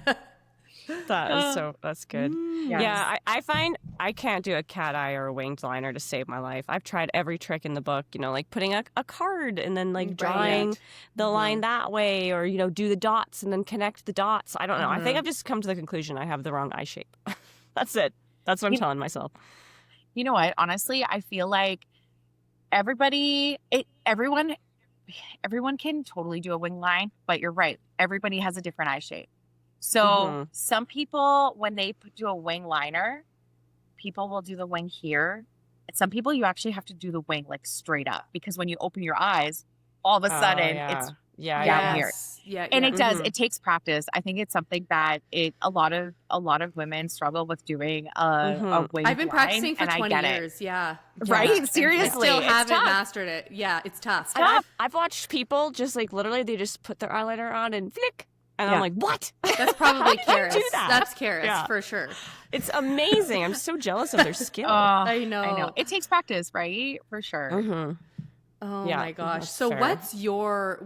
S5: That's good.
S4: Yes.
S5: Yeah, I find I can't do a cat eye or a winged liner to save my life. I've tried every trick in the book, like putting a card and then drawing the line that way, or, do the dots and then connect the dots. I don't know. I think I've just come to the conclusion I have the wrong eye shape. That's it. That's what I'm telling myself.
S4: You know what? Honestly, I feel like everyone can totally do a wing line, but you're right. Everybody has a different eye shape. So some people, when they do a wing liner, people will do the wing here. And some people, you actually have to do the wing like straight up, because when you open your eyes, all of a sudden it's down here.
S1: Yeah,
S4: And it does. It takes practice. I think it's something that a lot of women struggle with doing a wing.
S1: I've been practicing for 20 years.
S4: Yeah. Right? Seriously.
S1: I still haven't mastered it. Yeah, it's tough.
S5: I've watched people just like literally they just put their eyeliner on and flick. And I'm like, what?
S1: That's probably Kerris.
S5: That?
S1: That's Kerris for sure.
S5: It's amazing. I'm so jealous of their skill.
S1: I know.
S4: It takes practice, right? For sure.
S1: Oh my gosh. So fair. what's your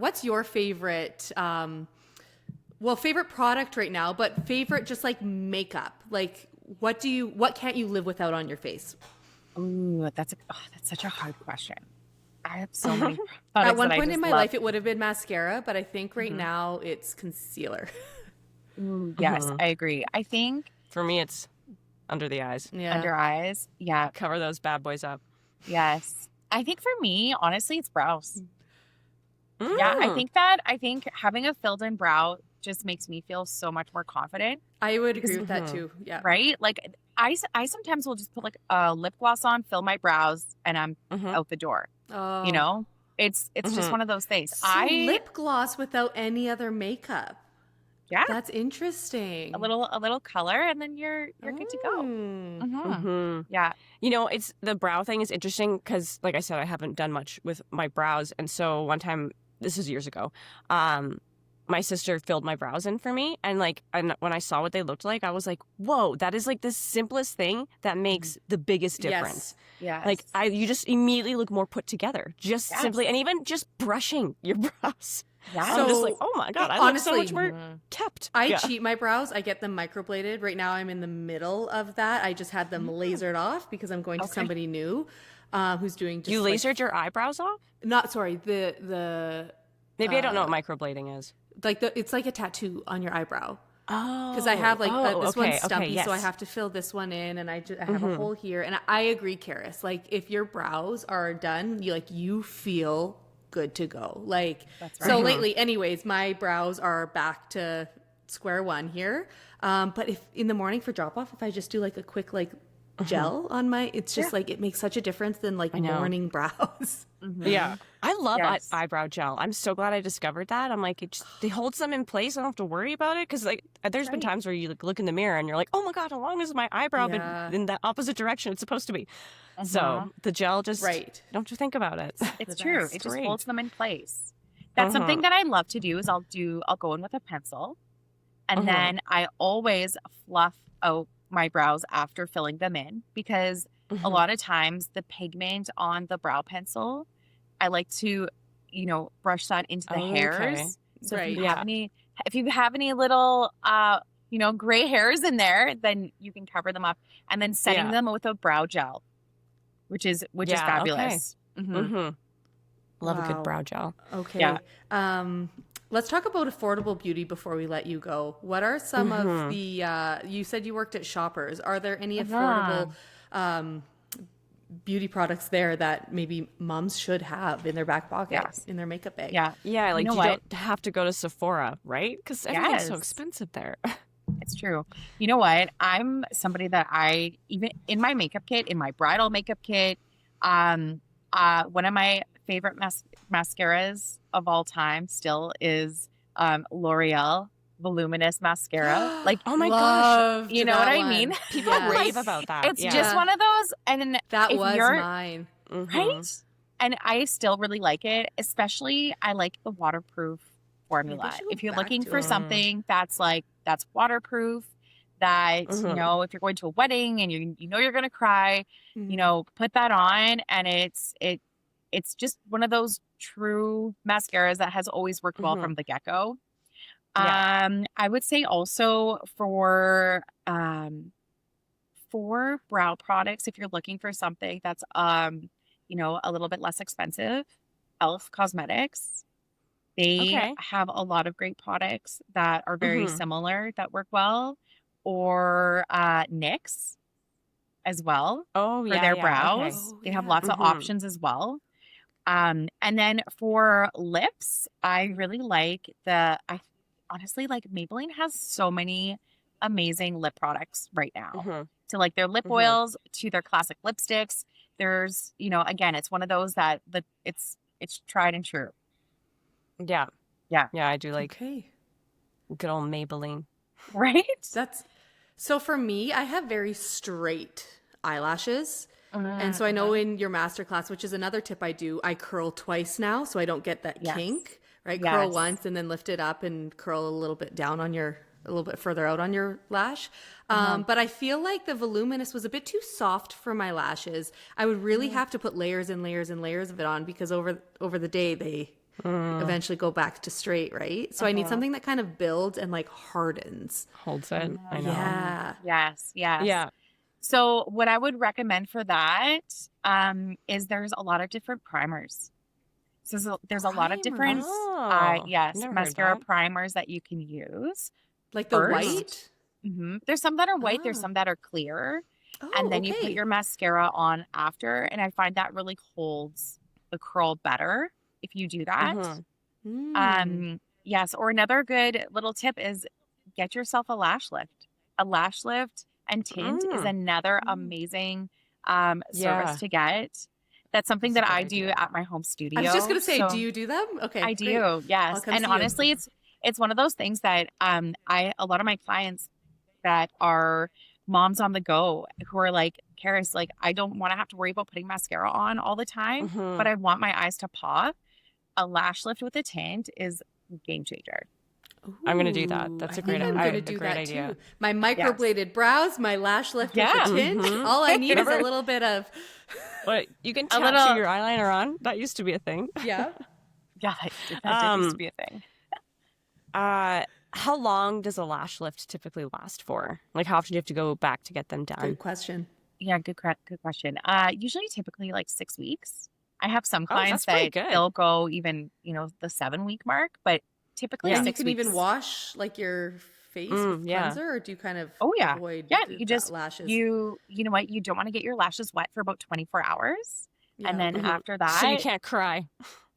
S1: favorite favorite product right now, but favorite just like makeup? Like what can't you live without on your face?
S4: Ooh, that's such a hard question. I have so many products.
S1: At one point in my life it would have been mascara, but I think right now it's concealer.
S4: Yes, I agree. I think
S5: for me it's under the eyes.
S4: Yeah. Under eyes. Yeah.
S5: Cover those bad boys up.
S4: Yes. I think for me, honestly, it's brows. Yeah, I think having a filled in brow just makes me feel so much more confident.
S1: I would agree with that too. Yeah.
S4: Right? Like I sometimes will just put like a lip gloss on, fill my brows, and I'm out the door. Oh. You know? It's just one of those things.
S1: So lip gloss without any other makeup.
S4: Yeah.
S1: That's interesting.
S4: A little color and then you're good to go. Yeah.
S5: You know, it's the brow thing is interesting because like I said, I haven't done much with my brows. And so one time, this was years ago, my sister filled my brows in for me. And when I saw what they looked like, I was like, whoa, that is like the simplest thing that makes the biggest difference.
S4: Yes.
S5: Like you just immediately look more put together. Just simply, and even just brushing your brows. Yeah. So, I'm just like, oh my God, I honestly, look so much more kept.
S1: I cheat my brows. I get them microbladed. Right now I'm in the middle of that. I just had them lasered off because I'm going to somebody new who's doing just
S5: You lasered your eyebrows off?
S1: Not, sorry, the
S5: Maybe I don't know what microblading is.
S1: Like it's like a tattoo on your eyebrow.
S5: Oh.
S1: Because I have this one's stumpy, so I have to fill this one in, and I have a hole here. And I agree, Kerris. Like if your brows are done, you feel good to go. Like that's right. So lately, anyways, my brows are back to square one here. But if in the morning for drop off, if I just do like a quick gel on my, it's just like it makes such a difference than morning brows.
S5: Yeah. I love eyebrow gel. I'm so glad I discovered that. I'm like, it holds them in place. I don't have to worry about it. Because there's been times where you look in the mirror and you're like, oh my God, how long has my eyebrow been in the opposite direction it's supposed to be? So the gel just, don't have to think about it.
S4: It's true. It just holds them in place. That's something that I love to do is I'll go in with a pencil and then I always fluff out my brows after filling them in because a lot of times the pigment on the brow pencil, I like to, brush that into the hairs. So if you have any little, gray hairs in there, then you can cover them up and then setting them with a brow gel, which is fabulous.
S5: Okay. Love a good brow gel.
S1: Okay. Yeah. Let's talk about affordable beauty before we let you go. What are some of the, you said you worked at Shoppers. Are there any affordable beauty products there that maybe moms should have in their back pocket, in their makeup bag?
S5: Yeah. Yeah. Like you don't have to go to Sephora, right? Because everything's so expensive there.
S4: It's true. You know what? I'm somebody that even in my makeup kit, in my bridal makeup kit, one of my favorite mascaras of all time still is L'Oreal Voluminous Mascara. Like,
S5: oh my gosh.
S4: You know what I mean?
S5: People rave about that.
S4: It's just one of those. And
S1: that was mine.
S4: Right? And I still really like it. Especially, I like the waterproof formula. If you're looking for something that's waterproof, that, if you're going to a wedding and you know you're going to cry, put that on. And it's just one of those true mascaras that has always worked well from the get-go. Yeah. I would say also for brow products, if you're looking for something that's a little bit less expensive, Elf Cosmetics. They have a lot of great products that are very similar that work well. Or NYX. as well
S5: Oh,
S4: for
S5: yeah,
S4: their
S5: yeah. Okay.
S4: brows.
S1: Oh,
S4: They have
S1: yeah.
S4: lots of
S5: Mm-hmm.
S4: options as well. And then for lips, I really like I honestly like Maybelline has so many amazing lip products right now.
S5: Mm-hmm.
S4: So like their lip
S5: Mm-hmm.
S4: oils to their classic lipsticks. There's, again, it's one of those that it's tried and true.
S5: Yeah.
S4: Yeah.
S5: Yeah, I do like
S1: Okay.
S5: good old Maybelline.
S4: Right?
S1: That's so for me, I have very straight eyelashes. And so I know in your masterclass, which is another tip I do, I curl twice now so I don't get that
S4: Yes.
S1: kink, right?
S4: Yes.
S1: Curl once and then lift it up and curl a little bit down on a little bit further out on your lash. But I feel like the voluminous was a bit too soft for my lashes. I would really have to put layers and layers and layers of it on because over the day they eventually go back to straight, right? So I need something that kind of builds and like hardens.
S5: Holds it. I know.
S1: Yeah.
S4: Yes. Yes.
S5: Yeah.
S4: So what I would recommend for that is there's a lot of different primers. So there's a lot of different,
S5: Oh,
S4: yes,
S5: never heard
S4: mascara
S5: that.
S4: primers that you can use.
S1: Like the
S4: First.
S1: white?
S4: There's some that are white, there's
S1: Ah.
S4: some that are clear.
S1: Oh,
S4: And then you put
S1: okay.
S4: your mascara on after. And I find that really holds the curl better if you do that. Yes. Or another good little tip is get yourself a lash lift. A lash lift and tint is another amazing
S5: Yeah.
S4: service to get. That's something
S5: That's a
S4: that
S5: good
S4: I do
S5: idea.
S4: at my home studio.
S1: I was just gonna say,
S4: So
S1: do you do them? Okay,
S4: I
S1: great.
S4: do, yes.
S1: I'll come
S4: And
S1: see you.
S4: honestly, it's one of those things that a lot of my clients that are moms on the go who are like, Kerris, like I don't want to have to worry about putting mascara on all the time, but I want my eyes to pop. A lash lift with a tint is a game changer.
S5: I'm gonna do that.
S1: Ooh,
S5: That's
S1: I
S5: a great
S1: think I'm
S5: idea.
S1: gonna do
S5: Great
S1: that
S5: idea.
S1: too. My microbladed brows, my lash lift
S4: Yeah.
S1: with the tint. All I need is a little bit of
S5: But you can
S4: A
S5: tattoo
S4: little-
S5: your eyeliner on. That used to be a thing.
S1: yeah.
S4: Yeah, that did used to be a thing.
S5: How long does a lash lift typically last for? Like, how often do you have to go back to get them done?
S1: Good question.
S4: Yeah, good question. Usually typically like 6 weeks. I have some
S5: Oh,
S4: clients
S5: that's pretty
S4: that
S5: good.
S4: they'll go even, the 7-week mark, but typically
S5: Yeah.
S1: And you
S4: 6
S1: can
S4: weeks.
S1: even wash like your face with
S5: yeah.
S1: cleanser, or do you kind of
S4: Oh, yeah.
S1: avoid
S4: Yeah,
S1: the
S4: you just
S1: lashes?
S4: you know what? You don't want to get your lashes wet for about 24 hours.
S1: Yeah.
S4: And then after that,
S5: So you can't cry.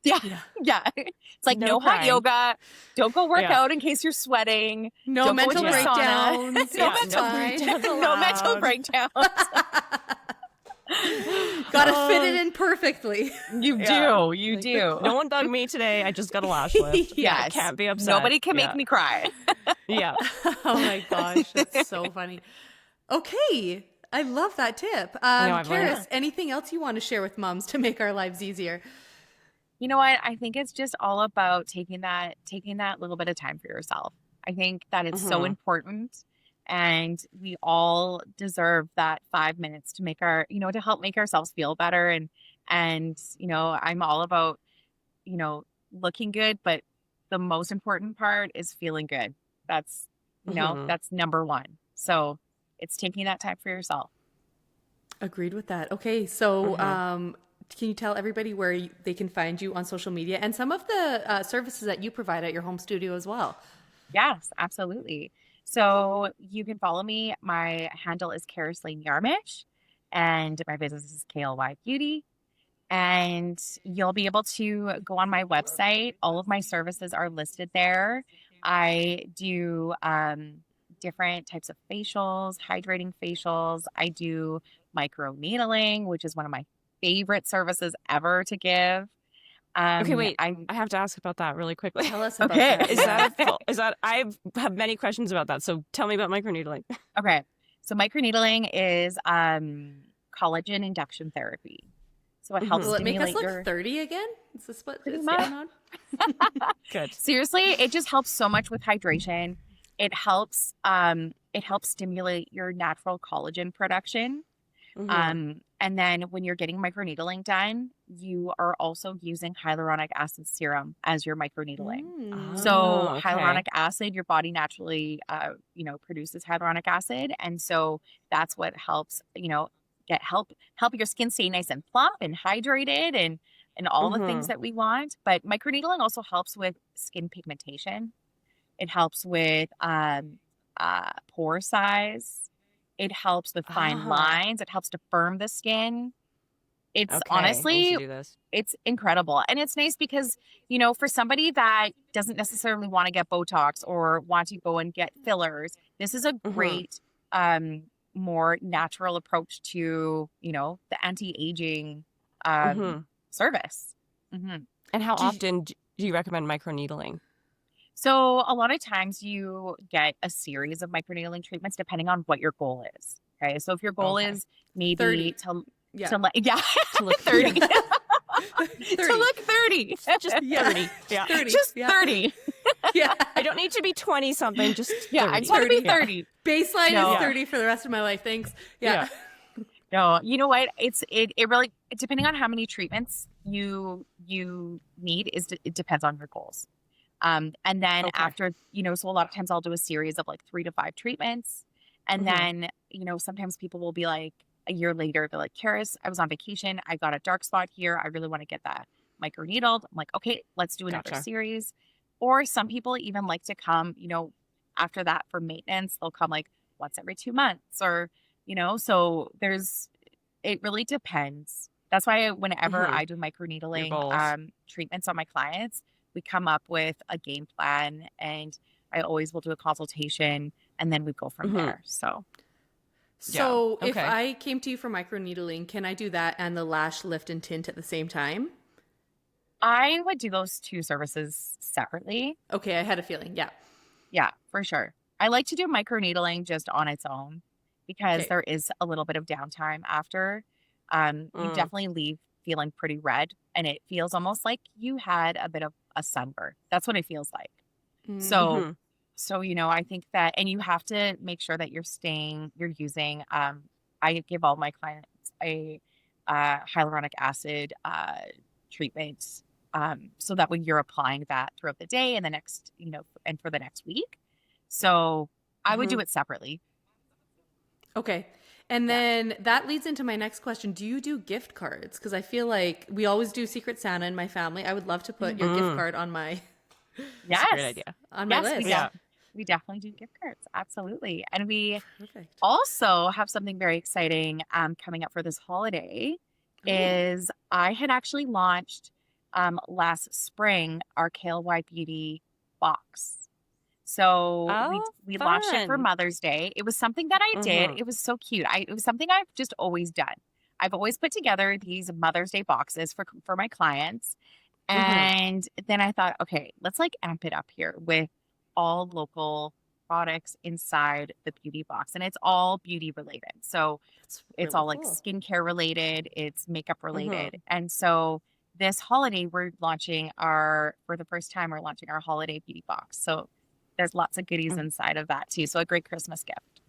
S4: yeah,
S1: Yeah.
S4: yeah. It's like
S5: No
S4: no hot
S5: crying.
S4: yoga. Don't go work
S5: Yeah.
S4: out in case you're sweating.
S1: No
S4: Don't go
S1: mental
S4: to the sauna.
S1: breakdowns.
S5: Yeah,
S1: It's
S5: no
S1: fine.
S5: breakdowns
S4: No mental
S5: allowed.
S4: breakdowns.
S1: Gotta fit it in perfectly.
S4: You
S5: Yeah.
S4: do. You do.
S5: No one dug me today. I just got a lash lift.
S4: Yes.
S5: I can't be upset.
S4: Nobody can
S5: Yeah.
S4: make me cry.
S5: Yeah.
S1: Oh my gosh, that's so funny. Okay, I love that tip.
S5: I've learned.
S1: Kerris, anything else you want to share with moms to make our lives easier?
S4: You know what? I think it's just all about taking that little bit of time for yourself. I think that it's so important, and we all deserve that 5 minutes to make to help make ourselves feel better. And I'm all about, looking good, but the most important part is feeling good. That's, that's number one. So it's taking that time for yourself.
S1: Agreed with that. Okay, so can you tell everybody where they can find you on social media and some of the services that you provide at your home studio as well?
S4: Yes, absolutely. So you can follow me. My handle is Kerris Yarmuch, and my business is KLY Beauty. And you'll be able to go on my website. All of my services are listed there. I do different types of facials, hydrating facials. I do micro needling, which is one of my favorite services ever to give.
S5: Okay, wait.
S4: I
S5: I have to ask about that really quickly.
S1: Tell us about
S4: Okay.
S1: that.
S5: Is that I have many questions about that. So tell me about microneedling.
S4: Okay. So microneedling is collagen induction therapy. So it helps
S1: Will it make us
S4: stimulate
S1: look
S4: your
S1: 30 again? Is this what
S4: Pretty
S1: is
S4: much.
S1: going on?
S5: Good.
S4: Seriously, it just helps so much with hydration. It helps stimulate your natural collagen production. And then when you're getting microneedling done, you are also using hyaluronic acid serum as your microneedling.
S1: Mm.
S4: So
S5: Oh, okay.
S4: hyaluronic acid, your body naturally, produces hyaluronic acid, and so that's what helps, help your skin stay nice and plump and hydrated, and all the things that we want. But microneedling also helps with skin pigmentation. It helps with pore size. It helps with fine lines. It helps to firm the skin. It's
S5: Okay, I need
S4: honestly,
S5: to do this.
S4: it's incredible. And it's nice because, you know, for somebody that doesn't necessarily want to get Botox or want to go and get fillers, this is a great, more natural approach to, you know, the anti-aging service.
S5: And how often do you recommend microneedling?
S4: So a lot of times you get a series of microneedling treatments depending on what your goal is. Okay. So if your goal is maybe
S1: 30.
S4: to
S1: Yeah.
S4: to look 30.
S1: 30.
S4: To look 30.
S5: Just 30. Yeah.
S1: 30.
S4: Just
S1: yeah.
S4: 30.
S1: Yeah.
S5: I don't need to be 20 something, just 30.
S4: Yeah, I just want to be 30.
S1: Baseline
S4: No.
S1: is 30 for the rest of my life. Thanks. Yeah.
S4: No, you know what? It really, depending on how many treatments you need, it depends on your goals. And then after, you know, so a lot of times I'll do a series of like 3 to 5 treatments. And then, you know, sometimes people will be like, a year later, they're like, Kerris, I was on vacation. I got a dark spot here. I really want to get that microneedled. I'm like, okay, let's do another series. Or some people even like to come, you know, after that for maintenance. They'll come like once every 2 months or, you know, so it really depends. That's why whenever I do microneedling treatments on my clients, we come up with a game plan and I always will do a consultation and then we go from there.
S1: So if I came to you for microneedling, can I do that and the lash lift and tint at the same time?
S4: I would do those 2 services separately.
S1: Okay, I had a feeling. Yeah.
S4: Yeah, for sure. I like to do microneedling just on its own because there is a little bit of downtime after. You definitely leave feeling pretty red and it feels almost like you had a bit of a sunburn. That's what it feels like. So, you know, I think that, and you have to make sure that you're using, I give all my clients a hyaluronic acid treatment so that when you're applying that throughout the day and the next, you know, and for the next week. So I would do it separately.
S1: Okay. And then that leads into my next question. Do you do gift cards? Because I feel like we always do Secret Santa in my family. I would love to put your gift card on my
S4: Yes.
S5: Great idea.
S1: on my list.
S4: We definitely do gift cards. Absolutely. And we also have something very exciting coming up for this holiday is I had actually launched last spring our KLY Beauty box. So we launched it for Mother's Day. It was something that I did. It was so cute. It was something I've just always done. I've always put together these Mother's Day boxes for my clients. And then I thought, okay, let's like amp it up here with all local products inside the beauty box. And it's all beauty related. So it's all like skincare related, it's makeup related. And so this holiday, for the first time, we're launching our holiday beauty box. So there's lots of goodies inside of that too. So a great Christmas gift.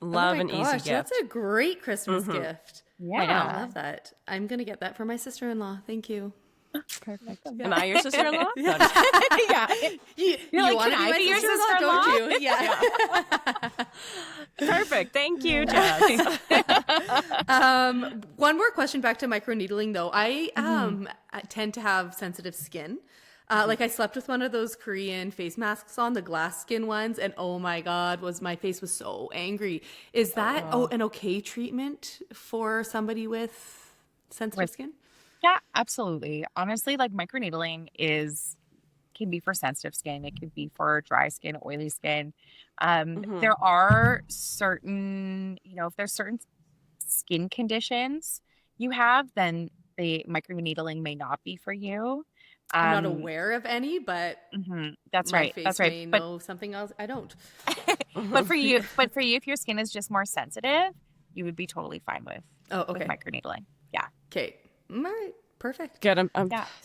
S5: Love an easy gift.
S1: That's a great Christmas gift.
S4: Yeah.
S1: I love that. I'm going to get that for my sister-in-law. Thank you.
S5: Perfect. Am I your sister-in-law? No,
S4: Yeah.
S1: You
S4: like,
S1: want to be my
S4: your
S1: sister-in-law, don't you? Yeah.
S5: Perfect. Thank you, Jess.
S1: One more question back to microneedling, though. I tend to have sensitive skin. Like I slept with one of those Korean face masks on, the glass skin ones, and oh my God, my face was so angry. Is that an okay treatment for somebody with sensitive skin?
S4: Yeah, absolutely. Honestly, like microneedling can be for sensitive skin. It could be for dry skin, oily skin. There are certain, if there's certain skin conditions you have, then the microneedling may not be for you.
S1: I'm not aware of any, but
S4: that's
S1: my
S4: right.
S1: face
S4: That's right.
S1: may
S4: But
S1: know something else. I don't.
S4: but for you, if your skin is just more sensitive, you would be totally fine with with microneedling. Yeah.
S1: Okay. All right. Perfect.
S5: Good.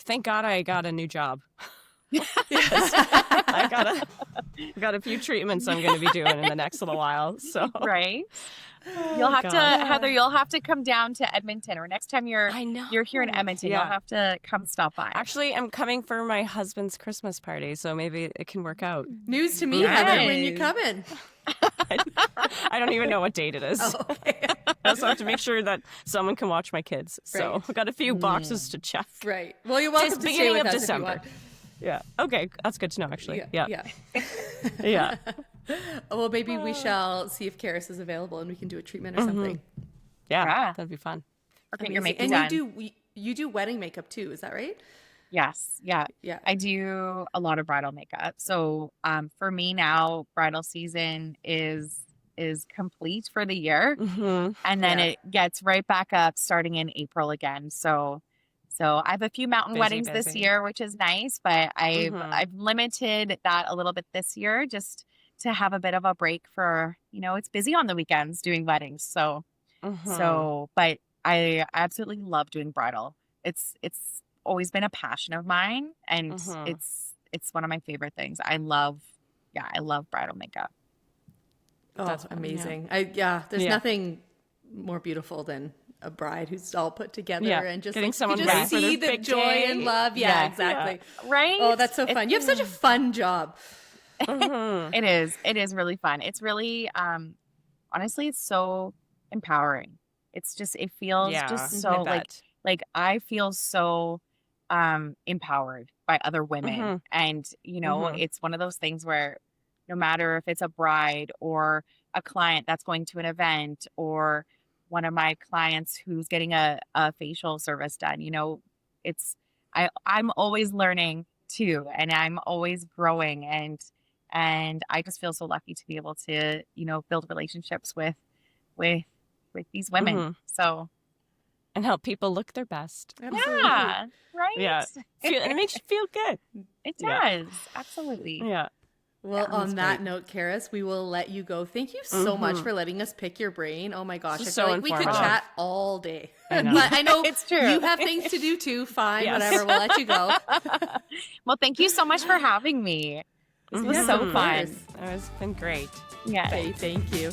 S5: Thank God I got a new job. I got a few treatments I'm going to be doing in the next little while. So
S4: right. You'll have to, Heather. You'll have to come down to Edmonton, or next time you're here in Edmonton, you'll have to come stop by.
S5: Actually, I'm coming for my husband's Christmas party, so maybe it can work out.
S1: News to me, Heather, when you come in.
S5: I don't even know what date it is.
S1: Oh, okay.
S5: I also have to make sure that someone can watch my kids. So I've got a few boxes to check.
S1: Right. Well, you're welcome to stay
S5: beginning
S1: with
S5: of
S1: us
S5: December.
S1: If you want.
S5: Yeah. Okay. That's good to know, actually. Yeah.
S1: Yeah.
S5: Yeah.
S1: Well, maybe we shall see if Kerris is available and we can do a treatment or something.
S5: Yeah, that'd be fun.
S4: Or get your makeup
S1: and
S4: done.
S1: you do wedding makeup too, is that right?
S4: Yes. Yeah.
S1: Yeah.
S4: I do a lot of bridal makeup. So for me now, bridal season is complete for the year. And then it gets right back up starting in April again. So I have a few mountain weddings this year, which is nice, but I've limited that a little bit this year just to have a bit of a break for, it's busy on the weekends doing weddings. So but I absolutely love doing bridal. It's always been a passion of mine, and it's one of my favorite things. I love bridal makeup.
S1: Oh, that's amazing. There's nothing more beautiful than a bride who's all put together and just
S5: getting someone
S1: you
S5: ready
S1: just
S5: for
S1: see
S5: their
S1: the
S5: big
S1: joy
S5: day.
S1: and love. Yeah, exactly.
S4: Yeah. Right?
S1: Oh, that's so fun. You have such a fun job.
S4: It is really fun. It's really honestly, it's so empowering. It's just, it feels just so like I feel so empowered by other women. And it's one of those things where no matter if it's a bride or a client that's going to an event, or one of my clients who's getting a facial service done, I'm always learning too, and I'm always growing, and I just feel so lucky to be able to, build relationships with these women. So,
S5: and help people look their best.
S1: Absolutely.
S4: Yeah, right?
S5: Yeah. And it makes you feel good.
S4: It does. Absolutely.
S5: Yeah.
S1: Well, on that note, Kerris, we will let you go. Thank you so much for letting us pick your brain. Oh my gosh, I feel like we could chat all day. But I know
S4: it's true.
S1: You have things to do too. Fine, whatever. We'll let you go.
S4: Well, thank you so much for having me. This was so fun.
S5: It's been great.
S4: Yeah.
S1: Thank you.